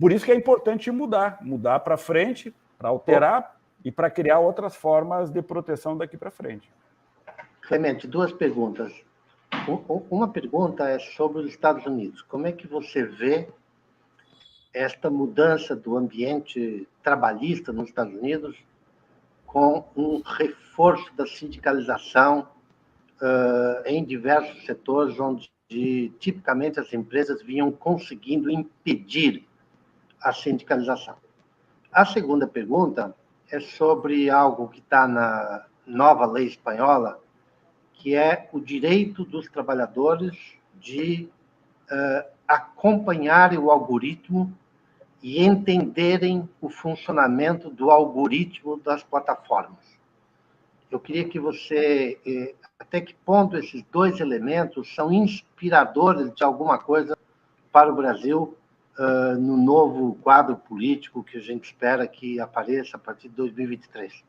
Por isso que é importante mudar para frente, para alterar e para criar outras formas de proteção daqui para frente. Clemente, 2 perguntas. Uma pergunta é sobre os Estados Unidos. Como é que você vê esta mudança do ambiente trabalhista nos Estados Unidos com um reforço da sindicalização em diversos setores onde, tipicamente, as empresas vinham conseguindo impedir a sindicalização? A segunda pergunta é sobre algo que está na nova lei espanhola, que é o direito dos trabalhadores de acompanharem o algoritmo e entenderem o funcionamento do algoritmo das plataformas. Eu queria que você... até que ponto esses 2 elementos são inspiradores de alguma coisa para o Brasil no novo quadro político que a gente espera que apareça a partir de 2023?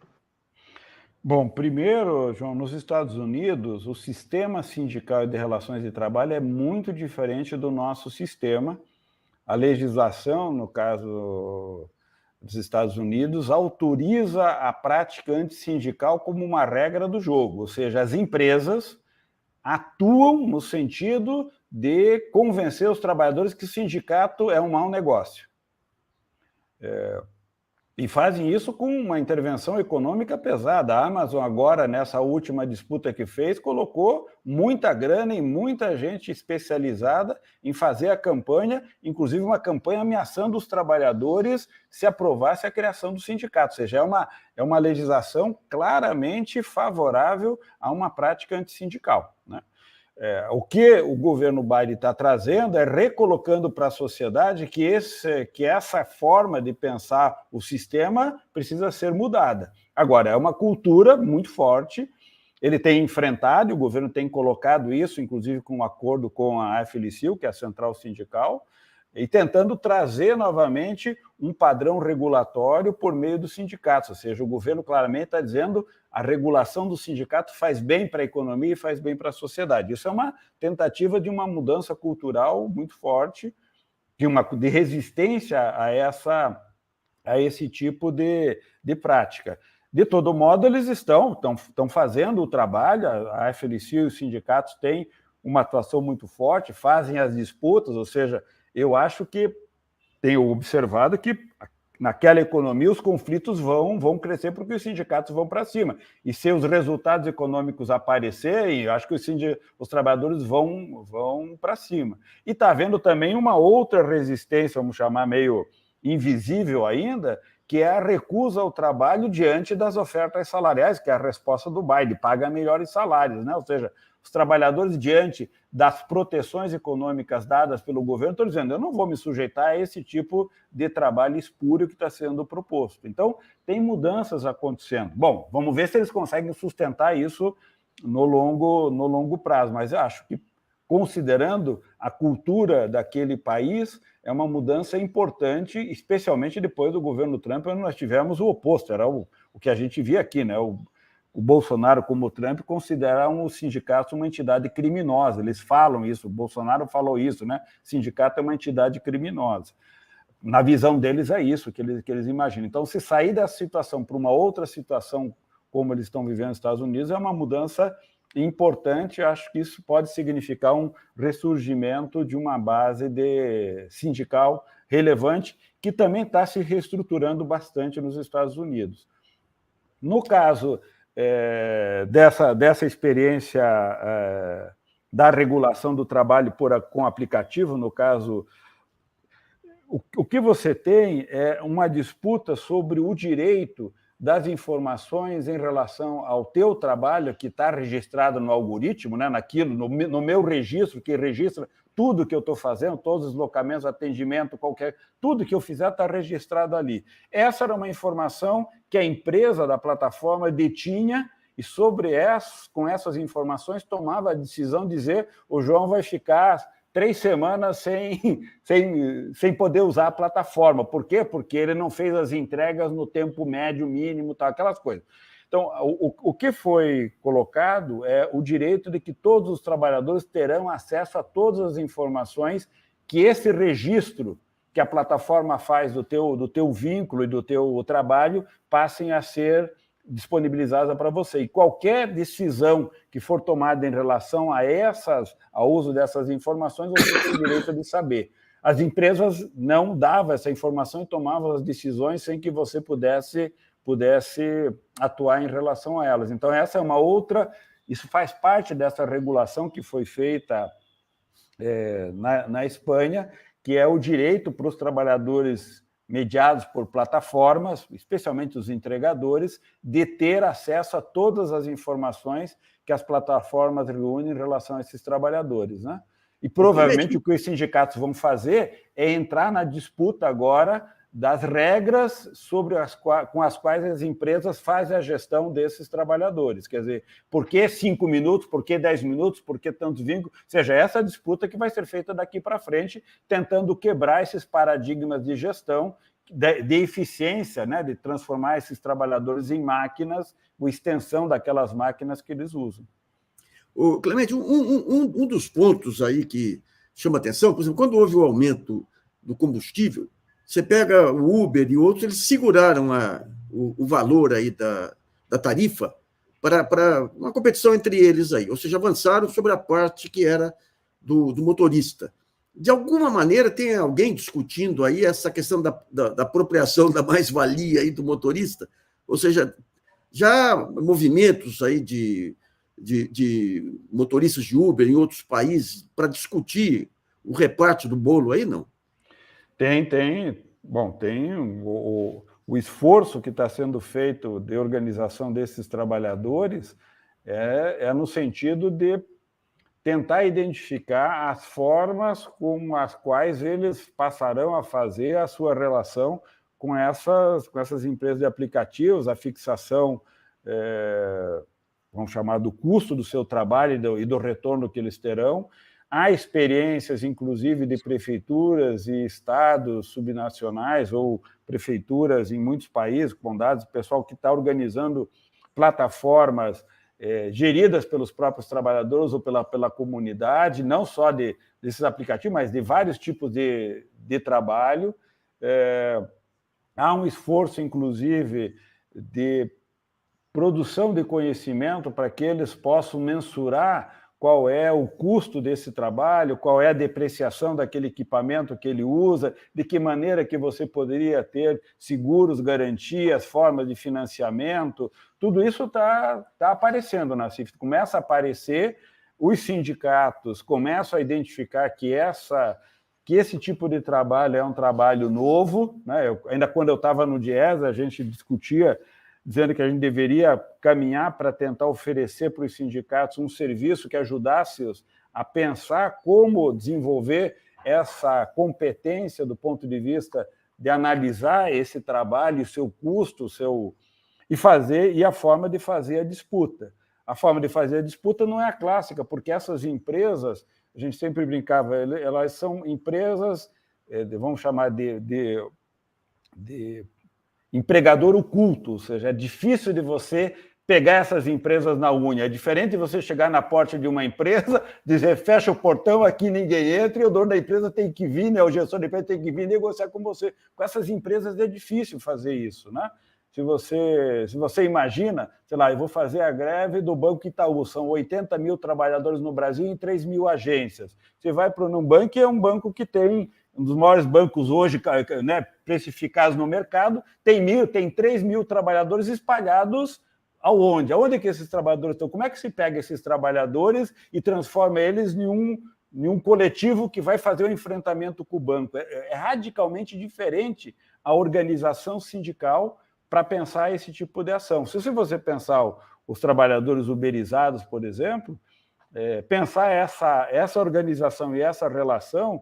Bom, primeiro, João, nos Estados Unidos, o sistema sindical de relações de trabalho é muito diferente do nosso sistema. A legislação, no caso dos Estados Unidos, autoriza a prática antissindical como uma regra do jogo, ou seja, as empresas atuam no sentido de convencer os trabalhadores que o sindicato é um mau negócio. E fazem isso com uma intervenção econômica pesada. A Amazon agora, nessa última disputa que fez, colocou muita grana e muita gente especializada em fazer a campanha, inclusive uma campanha ameaçando os trabalhadores se aprovasse a criação do sindicato. Ou seja, é uma legislação claramente favorável a uma prática antissindical, né? O que o governo Biden está trazendo é recolocando para a sociedade que essa forma de pensar o sistema precisa ser mudada. Agora, é uma cultura muito forte, ele tem enfrentado, e o governo tem colocado isso, inclusive com um acordo com a AFL-CIO, que é a Central Sindical, e tentando trazer novamente um padrão regulatório por meio dos sindicatos, ou seja, o governo claramente está dizendo a regulação do sindicato faz bem para a economia e faz bem para a sociedade. Isso é uma tentativa de uma mudança cultural muito forte, de resistência a a esse tipo de prática. De todo modo, eles estão fazendo o trabalho, a FLC e os sindicatos têm uma atuação muito forte, fazem as disputas, ou seja, eu acho que tenho observado que naquela economia os conflitos vão crescer porque os sindicatos vão para cima. E se os resultados econômicos aparecerem, eu acho que os trabalhadores vão para cima. E está havendo também uma outra resistência, vamos chamar meio invisível ainda, que é a recusa ao trabalho diante das ofertas salariais, que é a resposta do Biden, paga melhores salários, né? Ou seja, os trabalhadores, diante das proteções econômicas dadas pelo governo, estão dizendo, eu não vou me sujeitar a esse tipo de trabalho espúrio que está sendo proposto. Então, tem mudanças acontecendo. Bom, vamos ver se eles conseguem sustentar isso no longo prazo, mas eu acho que, considerando a cultura daquele país, é uma mudança importante, especialmente depois do governo Trump, onde nós tivemos o oposto, era o que a gente via aqui, né? O Bolsonaro, como o Trump, consideram os sindicatos uma entidade criminosa. Eles falam isso, o Bolsonaro falou isso, né? Sindicato é uma entidade criminosa. Na visão deles é isso que eles imaginam. Então, se sair dessa situação para uma outra situação, como eles estão vivendo nos Estados Unidos, é uma mudança importante. Acho que isso pode significar um ressurgimento de uma base sindical relevante, que também está se reestruturando bastante nos Estados Unidos. No caso dessa experiência da regulação do trabalho com aplicativo, no caso, o que você tem é uma disputa sobre o direito das informações em relação ao teu trabalho, que está registrado no algoritmo, né, no meu registro, que registra tudo que eu estou fazendo, todos os deslocamentos, atendimento, tudo que eu fizer está registrado ali. Essa era uma informação que a empresa da plataforma detinha e com essas informações tomava a decisão de dizer o João vai ficar 3 semanas sem poder usar a plataforma. Por quê? Porque ele não fez as entregas no tempo médio, mínimo, tal, aquelas coisas. Então, o que foi colocado é o direito de que todos os trabalhadores terão acesso a todas as informações que esse registro que a plataforma faz do teu vínculo e do teu trabalho passem a ser disponibilizadas para você. E qualquer decisão que for tomada em relação ao uso dessas informações, você tem o direito de saber. As empresas não davam essa informação e tomavam as decisões sem que você pudesse atuar em relação a elas. Então, essa é uma outra... Isso faz parte dessa regulação que foi feita na Espanha, que é o direito para os trabalhadores mediados por plataformas, especialmente os entregadores, de ter acesso a todas as informações que as plataformas reúnem em relação a esses trabalhadores, né? E provavelmente o que os sindicatos vão fazer é entrar na disputa agora das regras com as quais as empresas fazem a gestão desses trabalhadores. Quer dizer, por que 5 minutos, por que 10 minutos, por que tantos vínculos? Ou seja, essa disputa que vai ser feita daqui para frente, tentando quebrar esses paradigmas de gestão, de eficiência, né, de transformar esses trabalhadores em máquinas, ou extensão daquelas máquinas que eles usam. Clemente, um dos pontos aí que chama atenção, por exemplo, quando houve o aumento do combustível, você pega o Uber e outros, eles seguraram o valor aí da tarifa para uma competição entre eles aí, ou seja, avançaram sobre a parte que era do motorista. De alguma maneira, tem alguém discutindo aí essa questão da apropriação da mais-valia aí do motorista? Ou seja, já movimentos aí de motoristas de Uber em outros países para discutir o reparte do bolo aí, não? Tem. Bom, tem o esforço que está sendo feito de organização desses trabalhadores é no sentido de tentar identificar as formas com as quais eles passarão a fazer a sua relação com essas empresas de aplicativos, a fixação, vamos chamar, do custo do seu trabalho e do retorno que eles terão. Há experiências, inclusive, de prefeituras e estados subnacionais ou prefeituras em muitos países, condados, pessoal que está organizando plataformas geridas pelos próprios trabalhadores ou pela comunidade, não só desses aplicativos, mas de vários tipos de trabalho. Há um esforço, inclusive, de produção de conhecimento para que eles possam mensurar qual é o custo desse trabalho, qual é a depreciação daquele equipamento que ele usa, de que maneira que você poderia ter seguros, garantias, formas de financiamento. Tudo isso está aparecendo na CIF. Começa a aparecer, os sindicatos começam a identificar que esse tipo de trabalho é um trabalho novo, né? Ainda quando eu estava no Diese, a gente discutia dizendo que a gente deveria caminhar para tentar oferecer para os sindicatos um serviço que ajudasse-os a pensar como desenvolver essa competência do ponto de vista de analisar esse trabalho, o seu custo, e a forma de fazer a disputa. A forma de fazer a disputa não é a clássica, porque essas empresas, a gente sempre brincava, elas são empresas, vamos chamar de empregador oculto, ou seja, é difícil de você pegar essas empresas na unha. É diferente de você chegar na porta de uma empresa, dizer, fecha o portão, aqui ninguém entra, e o dono da empresa tem que vir, né? O gestor da empresa tem que vir negociar com você. Com essas empresas é difícil fazer isso, né? Se você imagina, sei lá, eu vou fazer a greve do Banco Itaú, são 80 mil trabalhadores no Brasil em 3 mil agências. Você vai para o Nubank, é um banco que tem um dos maiores bancos hoje, né, precificados no mercado, tem 3 mil trabalhadores espalhados aonde? Aonde é que esses trabalhadores estão? Como é que se pega esses trabalhadores e transforma eles em um coletivo que vai fazer o enfrentamento com o banco? É radicalmente diferente a organização sindical para pensar esse tipo de ação. Se você pensar os trabalhadores uberizados, por exemplo, pensar essa organização e essa relação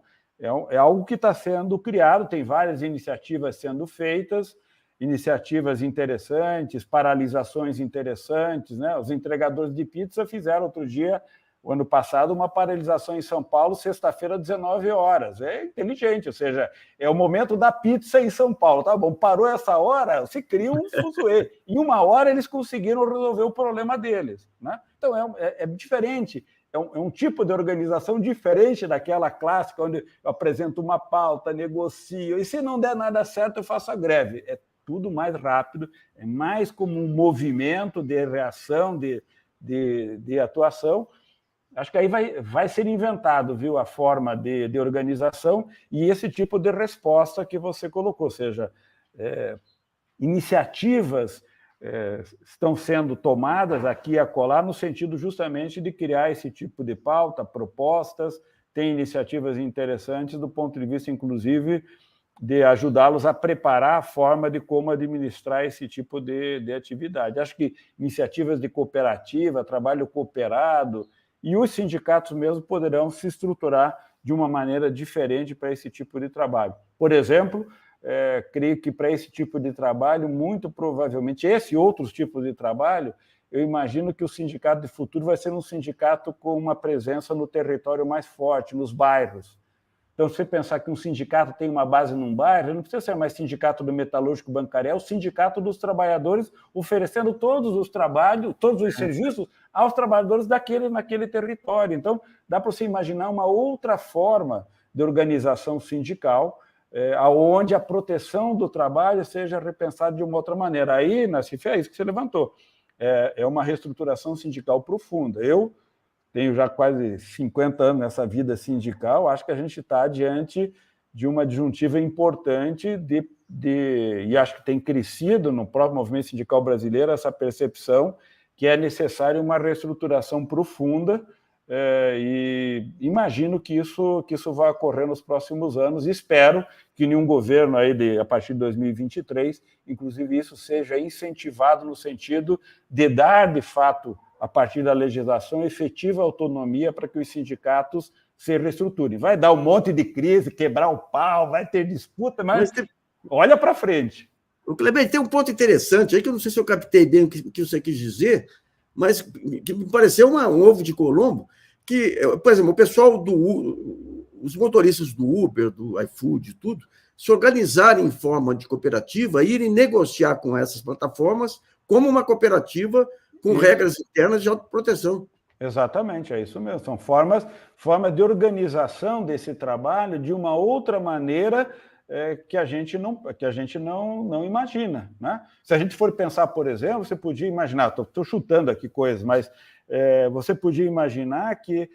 é algo que está sendo criado, tem várias iniciativas sendo feitas, iniciativas interessantes, paralisações interessantes, né? Os entregadores de pizza fizeram outro dia, o ano passado, uma paralisação em São Paulo, sexta-feira, 19 horas. É inteligente, ou seja, é o momento da pizza em São Paulo. Tá bom, parou essa hora, se cria um fuzuê. Em 1 hora eles conseguiram resolver o problema deles, né? Então é diferente. É um tipo de organização diferente daquela clássica, onde eu apresento uma pauta, negocio, e se não der nada certo, eu faço a greve. É tudo mais rápido, é mais como um movimento de reação, de atuação. Acho que aí vai ser inventado, viu, a forma de organização e esse tipo de resposta que você colocou, ou seja, iniciativas estão sendo tomadas aqui e acolá no sentido justamente de criar esse tipo de pauta, propostas, tem iniciativas interessantes do ponto de vista, inclusive, de ajudá-los a preparar a forma de como administrar esse tipo de atividade. Acho que iniciativas de cooperativa, trabalho cooperado, e os sindicatos mesmo poderão se estruturar de uma maneira diferente para esse tipo de trabalho. Por exemplo, creio que para esse tipo de trabalho, muito provavelmente, esse e outros tipos de trabalho, eu imagino que o sindicato de futuro vai ser um sindicato com uma presença no território mais forte, nos bairros. Então, se você pensar que um sindicato tem uma base num bairro, não precisa ser mais sindicato do metalúrgico bancário, é o sindicato dos trabalhadores oferecendo todos os trabalhos, todos os serviços aos trabalhadores naquele território. Então, dá para você imaginar uma outra forma de organização sindical, onde a proteção do trabalho seja repensada de uma outra maneira. Aí, Nassif, é isso que você levantou. É uma reestruturação sindical profunda. Eu tenho já quase 50 anos nessa vida sindical, acho que a gente está diante de uma disjuntiva importante e acho que tem crescido no próprio movimento sindical brasileiro essa percepção que é necessária uma reestruturação profunda e imagino que isso vai ocorrer nos próximos anos e espero que nenhum governo aí a partir de 2023, inclusive isso seja incentivado no sentido de dar, de fato, a partir da legislação, efetiva autonomia para que os sindicatos se reestruturem. Vai dar um monte de crise, quebrar o pau, vai ter disputa, mas olha para frente. O Clemente, tem um ponto interessante aí, que eu não sei se eu captei bem o que você quis dizer, mas que me pareceu um ovo de Colombo, que, por exemplo, o pessoal os motoristas do Uber, do iFood, tudo, se organizarem em forma de cooperativa, irem negociar com essas plataformas como uma cooperativa com regras internas de autoproteção. Exatamente, é isso mesmo. São formas de organização desse trabalho de uma outra maneira, que a gente não imagina, né? Se a gente for pensar, por exemplo, você podia imaginar, estou chutando aqui coisas, mas você podia imaginar que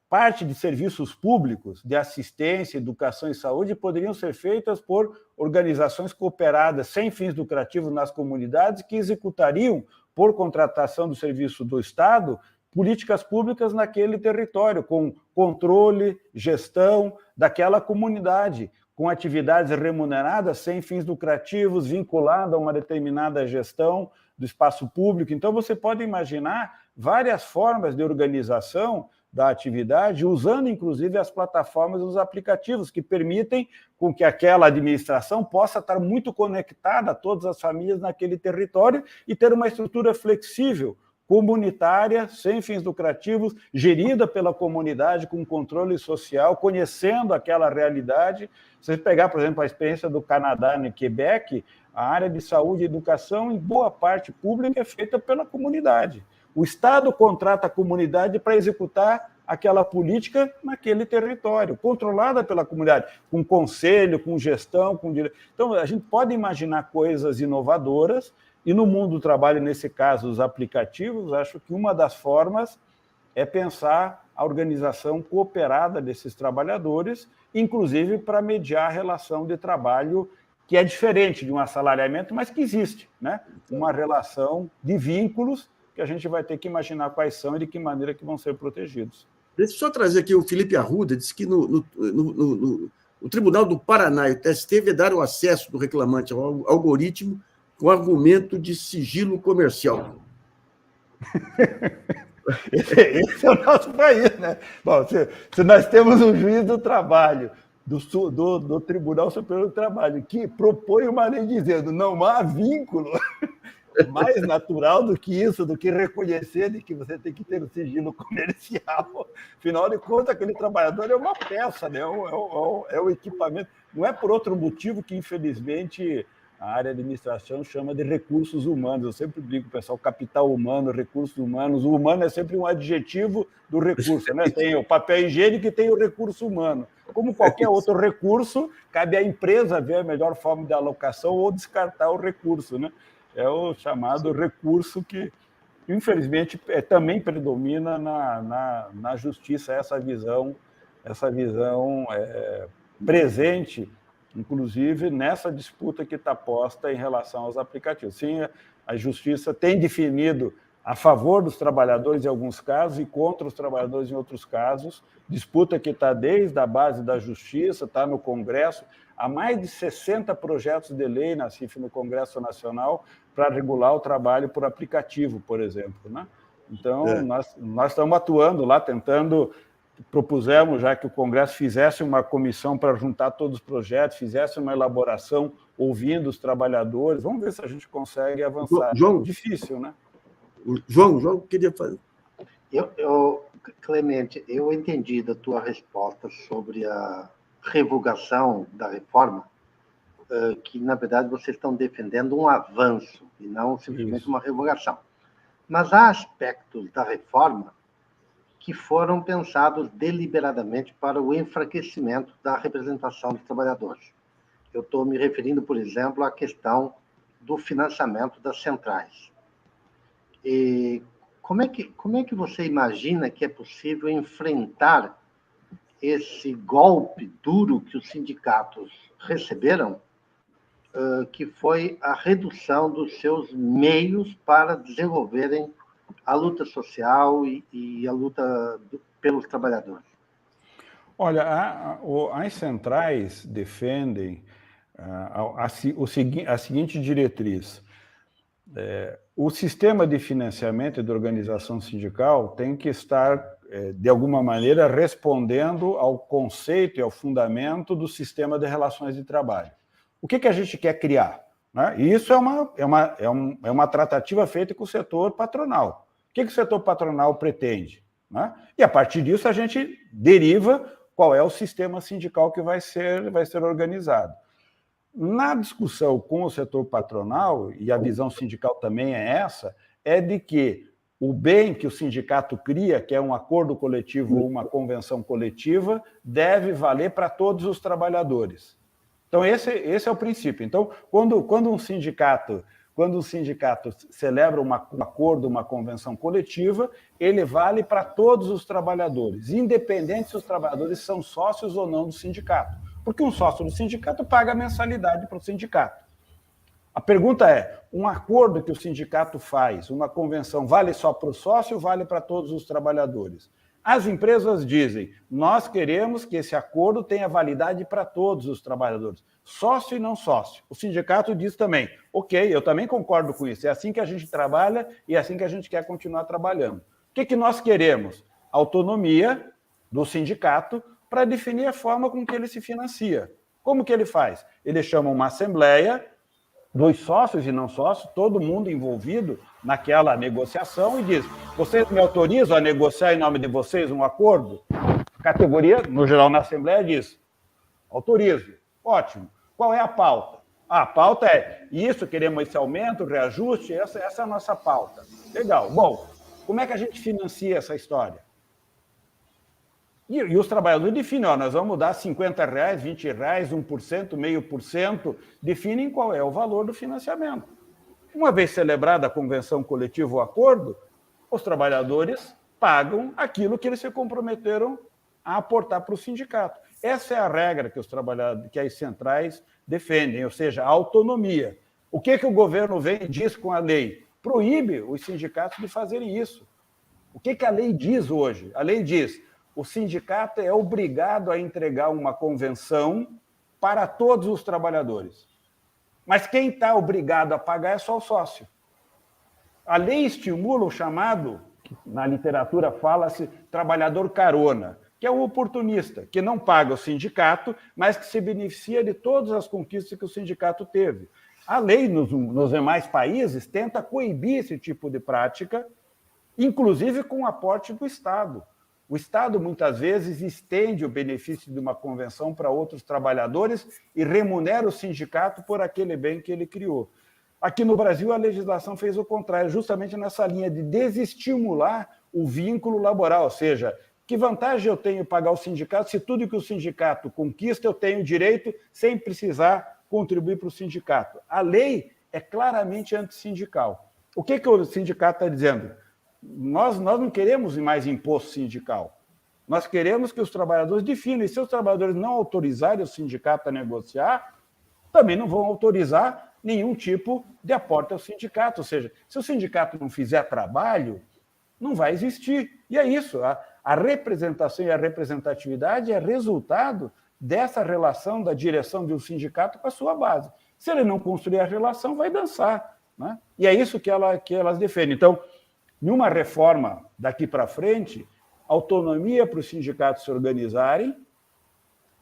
parte de serviços públicos de assistência, educação e saúde poderiam ser feitas por organizações cooperadas sem fins lucrativos nas comunidades que executariam, por contratação do serviço do Estado, políticas públicas naquele território, com controle, gestão daquela comunidade, com atividades remuneradas sem fins lucrativos, vinculada a uma determinada gestão do espaço público. Então, você pode imaginar várias formas de organização da atividade, usando, inclusive, as plataformas e os aplicativos que permitem com que aquela administração possa estar muito conectada a todas as famílias naquele território e ter uma estrutura flexível, comunitária, sem fins lucrativos, gerida pela comunidade, com controle social, conhecendo aquela realidade. Se você pegar, por exemplo, a experiência do Canadá, no Quebec, a área de saúde e educação, em boa parte pública, é feita pela comunidade. O Estado contrata a comunidade para executar aquela política naquele território, controlada pela comunidade, com conselho, com gestão, com direito. Então, a gente pode imaginar coisas inovadoras, e no mundo do trabalho, nesse caso, os aplicativos, acho que uma das formas é pensar a organização cooperada desses trabalhadores, inclusive para mediar a relação de trabalho que é diferente de um assalariamento, mas que existe, né? Uma relação de vínculos que a gente vai ter que imaginar quais são e de que maneira que vão ser protegidos. Deixa eu só trazer aqui o Felipe Arruda, disse que no Tribunal do Paraná e o TST vedaram o acesso do reclamante ao algoritmo com argumento de sigilo comercial. Esse é o nosso país, né? Bom, se nós temos um juiz do trabalho, do Tribunal Superior do Trabalho, que propõe uma lei dizendo não há vínculo mais natural do que isso, do que reconhecer de que você tem que ter o sigilo comercial. Afinal de contas, aquele trabalhador é uma peça, né? É um equipamento. Não é por outro motivo que, infelizmente, a área de administração chama de recursos humanos. Eu sempre digo para o pessoal, capital humano, recursos humanos. O humano é sempre um adjetivo do recurso, né? Tem o papel higiênico e tem o recurso humano. Como qualquer outro recurso, cabe à empresa ver a melhor forma de alocação ou descartar o recurso, né? É o chamado recurso que, infelizmente, também predomina na justiça essa visão presente, inclusive nessa disputa que está posta em relação aos aplicativos. Sim, a justiça tem definido a favor dos trabalhadores em alguns casos e contra os trabalhadores em outros casos, disputa que está desde a base da justiça, está no Congresso, há mais de 60 projetos de lei na CIF no Congresso Nacional para regular o trabalho por aplicativo, por exemplo, né? Então, nós estamos atuando lá, propusemos já que o Congresso fizesse uma comissão para juntar todos os projetos, fizesse uma elaboração ouvindo os trabalhadores. Vamos ver se a gente consegue avançar. João, difícil, né? João queria fazer. Clemente, eu entendi da tua resposta sobre a revogação da reforma, que, na verdade, vocês estão defendendo um avanço e não simplesmente uma revogação. Mas há aspectos da reforma que foram pensados deliberadamente para o enfraquecimento da representação dos trabalhadores. Eu estou me referindo, por exemplo, à questão do financiamento das centrais. E como é que você imagina que é possível enfrentar esse golpe duro que os sindicatos receberam, que foi a redução dos seus meios para desenvolverem a luta social e a luta pelos trabalhadores? Olha, as centrais defendem a seguinte diretriz. O sistema de financiamento e de organização sindical tem que estar, de alguma maneira, respondendo ao conceito e ao fundamento do sistema de relações de trabalho. O que a gente quer criar? Né? E isso é uma tratativa feita com o setor patronal. O que o setor patronal pretende? Né? E, a partir disso, a gente deriva qual é o sistema sindical que vai ser organizado. Na discussão com o setor patronal, e a visão sindical também é essa, é de que o bem que o sindicato cria, que é um acordo coletivo ou uma convenção coletiva, deve valer para todos os trabalhadores. Então, esse é o princípio. Então, quando um sindicato celebra um acordo, uma convenção coletiva, ele vale para todos os trabalhadores, independente se os trabalhadores são sócios ou não do sindicato. Porque um sócio do sindicato paga mensalidade para o sindicato. A pergunta é, um acordo que o sindicato faz, uma convenção, vale só para o sócio ou vale para todos os trabalhadores? As empresas dizem, nós queremos que esse acordo tenha validade para todos os trabalhadores, sócio e não sócio. O sindicato diz também, ok, eu também concordo com isso, é assim que a gente trabalha e é assim que a gente quer continuar trabalhando. O que nós queremos? Autonomia do sindicato para definir a forma com que ele se financia. Como que ele faz? Ele chama uma assembleia dos sócios e não sócios, todo mundo envolvido naquela negociação e diz, vocês me autorizam a negociar em nome de vocês um acordo? A categoria, no geral, na Assembleia diz, autorizo. Ótimo. Qual é a pauta? A pauta é isso, queremos esse aumento, reajuste, essa é a nossa pauta. Legal. Bom, como é que a gente financia essa história? E os trabalhadores definem, nós vamos dar R$50, R$20, 1%, 0,5%, definem qual é o valor do financiamento. Uma vez celebrada a convenção coletiva ou acordo, os trabalhadores pagam aquilo que eles se comprometeram a aportar para o sindicato. Essa é a regra que os trabalhadores, que as centrais defendem, ou seja, a autonomia. O que o governo vem e diz com a lei? Proíbe os sindicatos de fazerem isso. O que a lei diz hoje? A lei diz, o sindicato é obrigado a entregar uma convenção para todos os trabalhadores. Mas quem está obrigado a pagar é só o sócio. A lei estimula o chamado, na literatura fala-se, trabalhador carona, que é o oportunista, que não paga o sindicato, mas que se beneficia de todas as conquistas que o sindicato teve. A lei, nos demais países, tenta coibir esse tipo de prática, inclusive com o aporte do Estado. O Estado, muitas vezes, estende o benefício de uma convenção para outros trabalhadores e remunera o sindicato por aquele bem que ele criou. Aqui no Brasil, a legislação fez o contrário, justamente nessa linha de desestimular o vínculo laboral, ou seja, que vantagem eu tenho em pagar o sindicato se tudo que o sindicato conquista eu tenho direito sem precisar contribuir para o sindicato? A lei é claramente antissindical. O que o sindicato está dizendo? Nós não queremos mais imposto sindical. Nós queremos que os trabalhadores definam. E se os trabalhadores não autorizarem o sindicato a negociar, também não vão autorizar nenhum tipo de aporte ao sindicato. Ou seja, se o sindicato não fizer trabalho, não vai existir. E é isso. A representação e a representatividade é resultado dessa relação da direção de um sindicato com a sua base. Se ele não construir a relação, vai dançar, né? E é isso que elas defendem. Então, numa reforma daqui para frente, autonomia para os sindicatos se organizarem,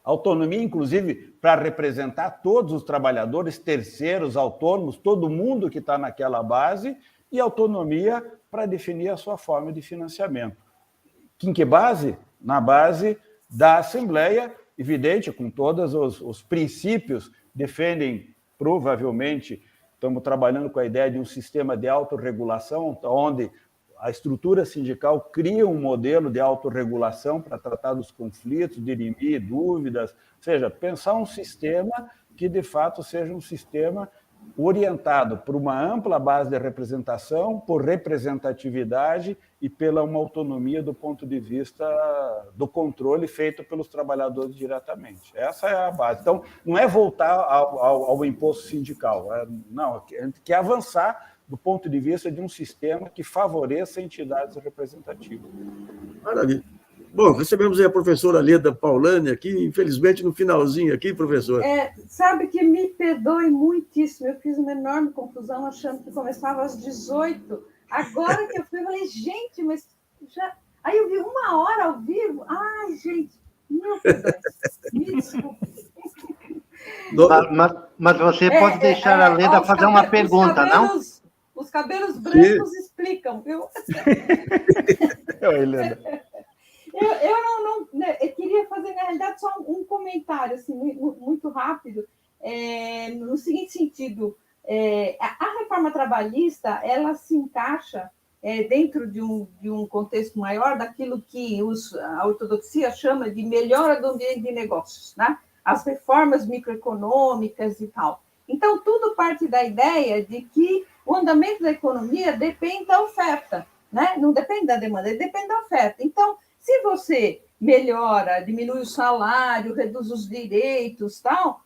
autonomia, inclusive, para representar todos os trabalhadores, terceiros, autônomos, todo mundo que está naquela base, e autonomia para definir a sua forma de financiamento. Em que base? Na base da Assembleia, evidente, com todos os princípios, defendem, provavelmente, estamos trabalhando com a ideia de um sistema de autorregulação, onde a estrutura sindical cria um modelo de autorregulação para tratar dos conflitos, dirimir dúvidas, ou seja, pensar um sistema que, de fato, seja um sistema orientado por uma ampla base de representação, por representatividade e pela uma autonomia do ponto de vista do controle feito pelos trabalhadores diretamente. Essa é a base. Então, não é voltar ao imposto sindical, não, a gente quer avançar do ponto de vista de um sistema que favoreça entidades representativas. Maravilha. Bom, recebemos aí a professora Leda Paulani aqui, infelizmente no finalzinho aqui, professor. Sabe que me perdoe muitíssimo, eu fiz uma enorme confusão achando que começava às 18. Agora que eu fui, eu falei, gente, mas já... Aí eu vi 1 hora ao vivo. Ai, gente, não perdoe. Me desculpe. Mas você pode deixar a Leda fazer uma pergunta, não? Os cabelos brancos explicam, viu? Oi, Leda. Eu queria fazer, na realidade, só um comentário assim, muito rápido, no seguinte sentido, a reforma trabalhista ela se encaixa dentro de um contexto maior daquilo que a ortodoxia chama de melhora do ambiente de negócios, né? as reformas microeconômicas e tal. Então, tudo parte da ideia de que o andamento da economia depende da oferta, né? Não depende da demanda, ele depende da oferta. Então, se você melhora, diminui o salário, reduz os direitos, tal,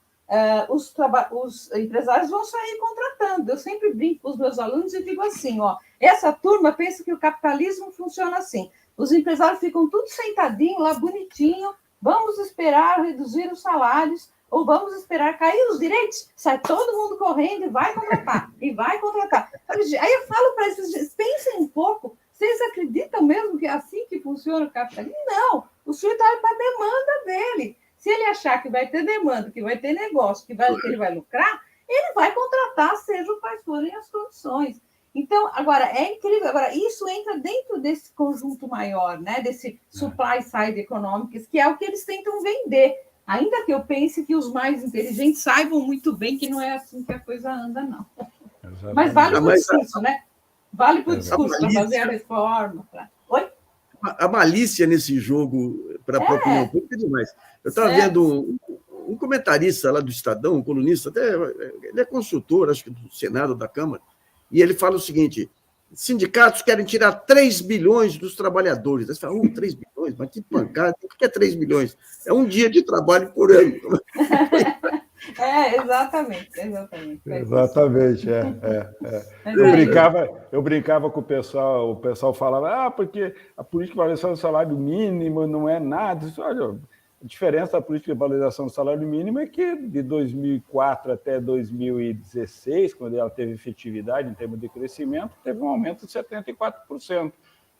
os empresários vão sair contratando. Eu sempre brinco com os meus alunos e digo assim, ó, essa turma pensa que o capitalismo funciona assim. Os empresários ficam tudo sentadinho lá, bonitinho, vamos esperar reduzir os salários, ou vamos esperar cair os direitos, sai todo mundo correndo e vai contratar, e vai contratar. Aí eu falo para eles, pensem um pouco, vocês acreditam mesmo que é assim que funciona o capitalismo? Não, o sujeito vai para a demanda dele. Se ele achar que vai ter demanda, que vai ter negócio, que ele vai lucrar, ele vai contratar, sejam quais forem as condições. Então, agora, é incrível. Agora, isso entra dentro desse conjunto maior, né? Desse supply side economics, que é o que eles tentam vender. Ainda que eu pense que os mais inteligentes saibam muito bem que não é assim que a coisa anda, não. Exatamente. Mas vale para o discurso, né? Vale para o discurso, para fazer a reforma. Oi? A malícia nesse jogo para a opinião pública é demais. Eu estava vendo um comentarista lá do Estadão, um colunista, até ele é consultor, acho que do Senado, da Câmara, e ele fala o seguinte: sindicatos querem tirar 3 bilhões dos trabalhadores. Aí você fala, 3 bilhões? Mas que pancada, o que é 3 bilhões? É um dia de trabalho por ano. Exatamente. Exatamente, Eu brincava com o pessoal falava, porque a política de valorização do salário mínimo não é nada. Olha, a diferença da política de valorização do salário mínimo é que de 2004 até 2016, quando ela teve efetividade em termos de crescimento, teve um aumento de 74%.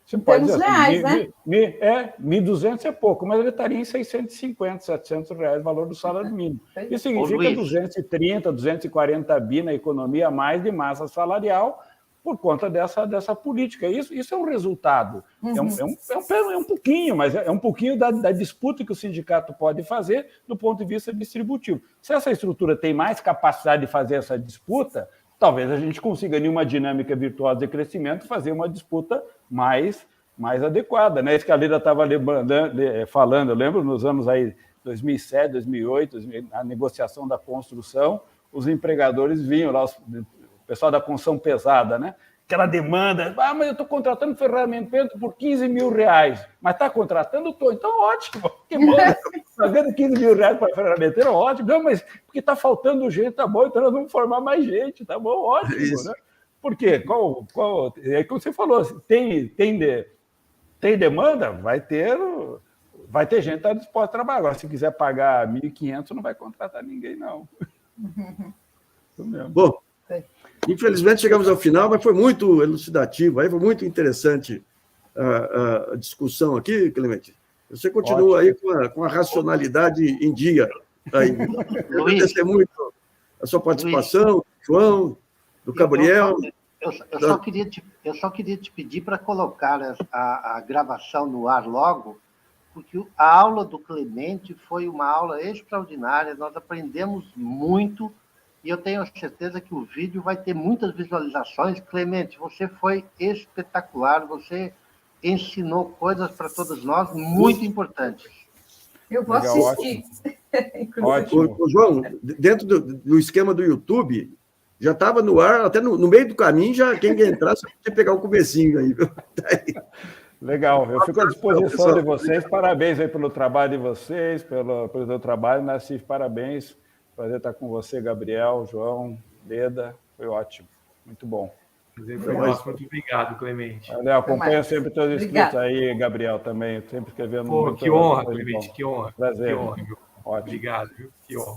Você pode dizer reais, né? 1.200 é pouco, mas ele estaria em 650, 700 reais o valor do salário mínimo. Isso significa 230, 240 bi na economia a mais de massa salarial por conta dessa política. Isso é um resultado. É um pouquinho, mas é um pouquinho da disputa que o sindicato pode fazer do ponto de vista distributivo. Se essa estrutura tem mais capacidade de fazer essa disputa, talvez a gente consiga, em uma dinâmica virtuosa de crescimento, fazer uma disputa mais adequada, né? Isso que a Lida estava falando, eu lembro nos anos aí 2007, 2008, a negociação da construção, os empregadores vinham lá, o pessoal da construção pesada, né? Aquela demanda, mas eu estou contratando ferramenta por 15 mil reais, mas está contratando? Estou, então ótimo, que bom, pagando 15 mil reais para a ferramenteira, ótimo, não, mas porque está faltando gente, tá bom, então nós vamos formar mais gente, tá bom, ótimo, né? Por quê? Como você falou, tem demanda, vai ter gente que está disposta a trabalhar. Agora, se quiser pagar 1.500, não vai contratar ninguém, não. Isso mesmo. Bom, infelizmente chegamos ao final, mas foi muito elucidativo, aí foi muito interessante a discussão aqui, Clemente. Você continua aí com a racionalidade em dia. Eu agradecer muito a sua participação, João, do Gabriel. Eu só queria te pedir para colocar a gravação no ar logo, porque a aula do Clemente foi uma aula extraordinária, nós aprendemos muito, e eu tenho certeza que o vídeo vai ter muitas visualizações. Clemente, você foi espetacular, você ensinou coisas para todos nós muito importantes. Eu vou assistir. Ótimo. João, dentro do esquema do YouTube, já estava no ar, até no meio do caminho, já quem quer entrar, só podia pegar o comecinho aí. Legal, eu fico à disposição de vocês, parabéns aí pelo trabalho de vocês, pelo seu trabalho, Nassif, parabéns. Prazer estar com você, Gabriel, João, Leda, foi ótimo, muito bom. Foi nosso, muito obrigado, Clemente. Acompanho sempre os teus inscritos aí, Gabriel, também, sempre escrevendo. Que honra, Clemente, que honra. Prazer. Que honra, viu? Ótimo. Obrigado, viu? Que honra.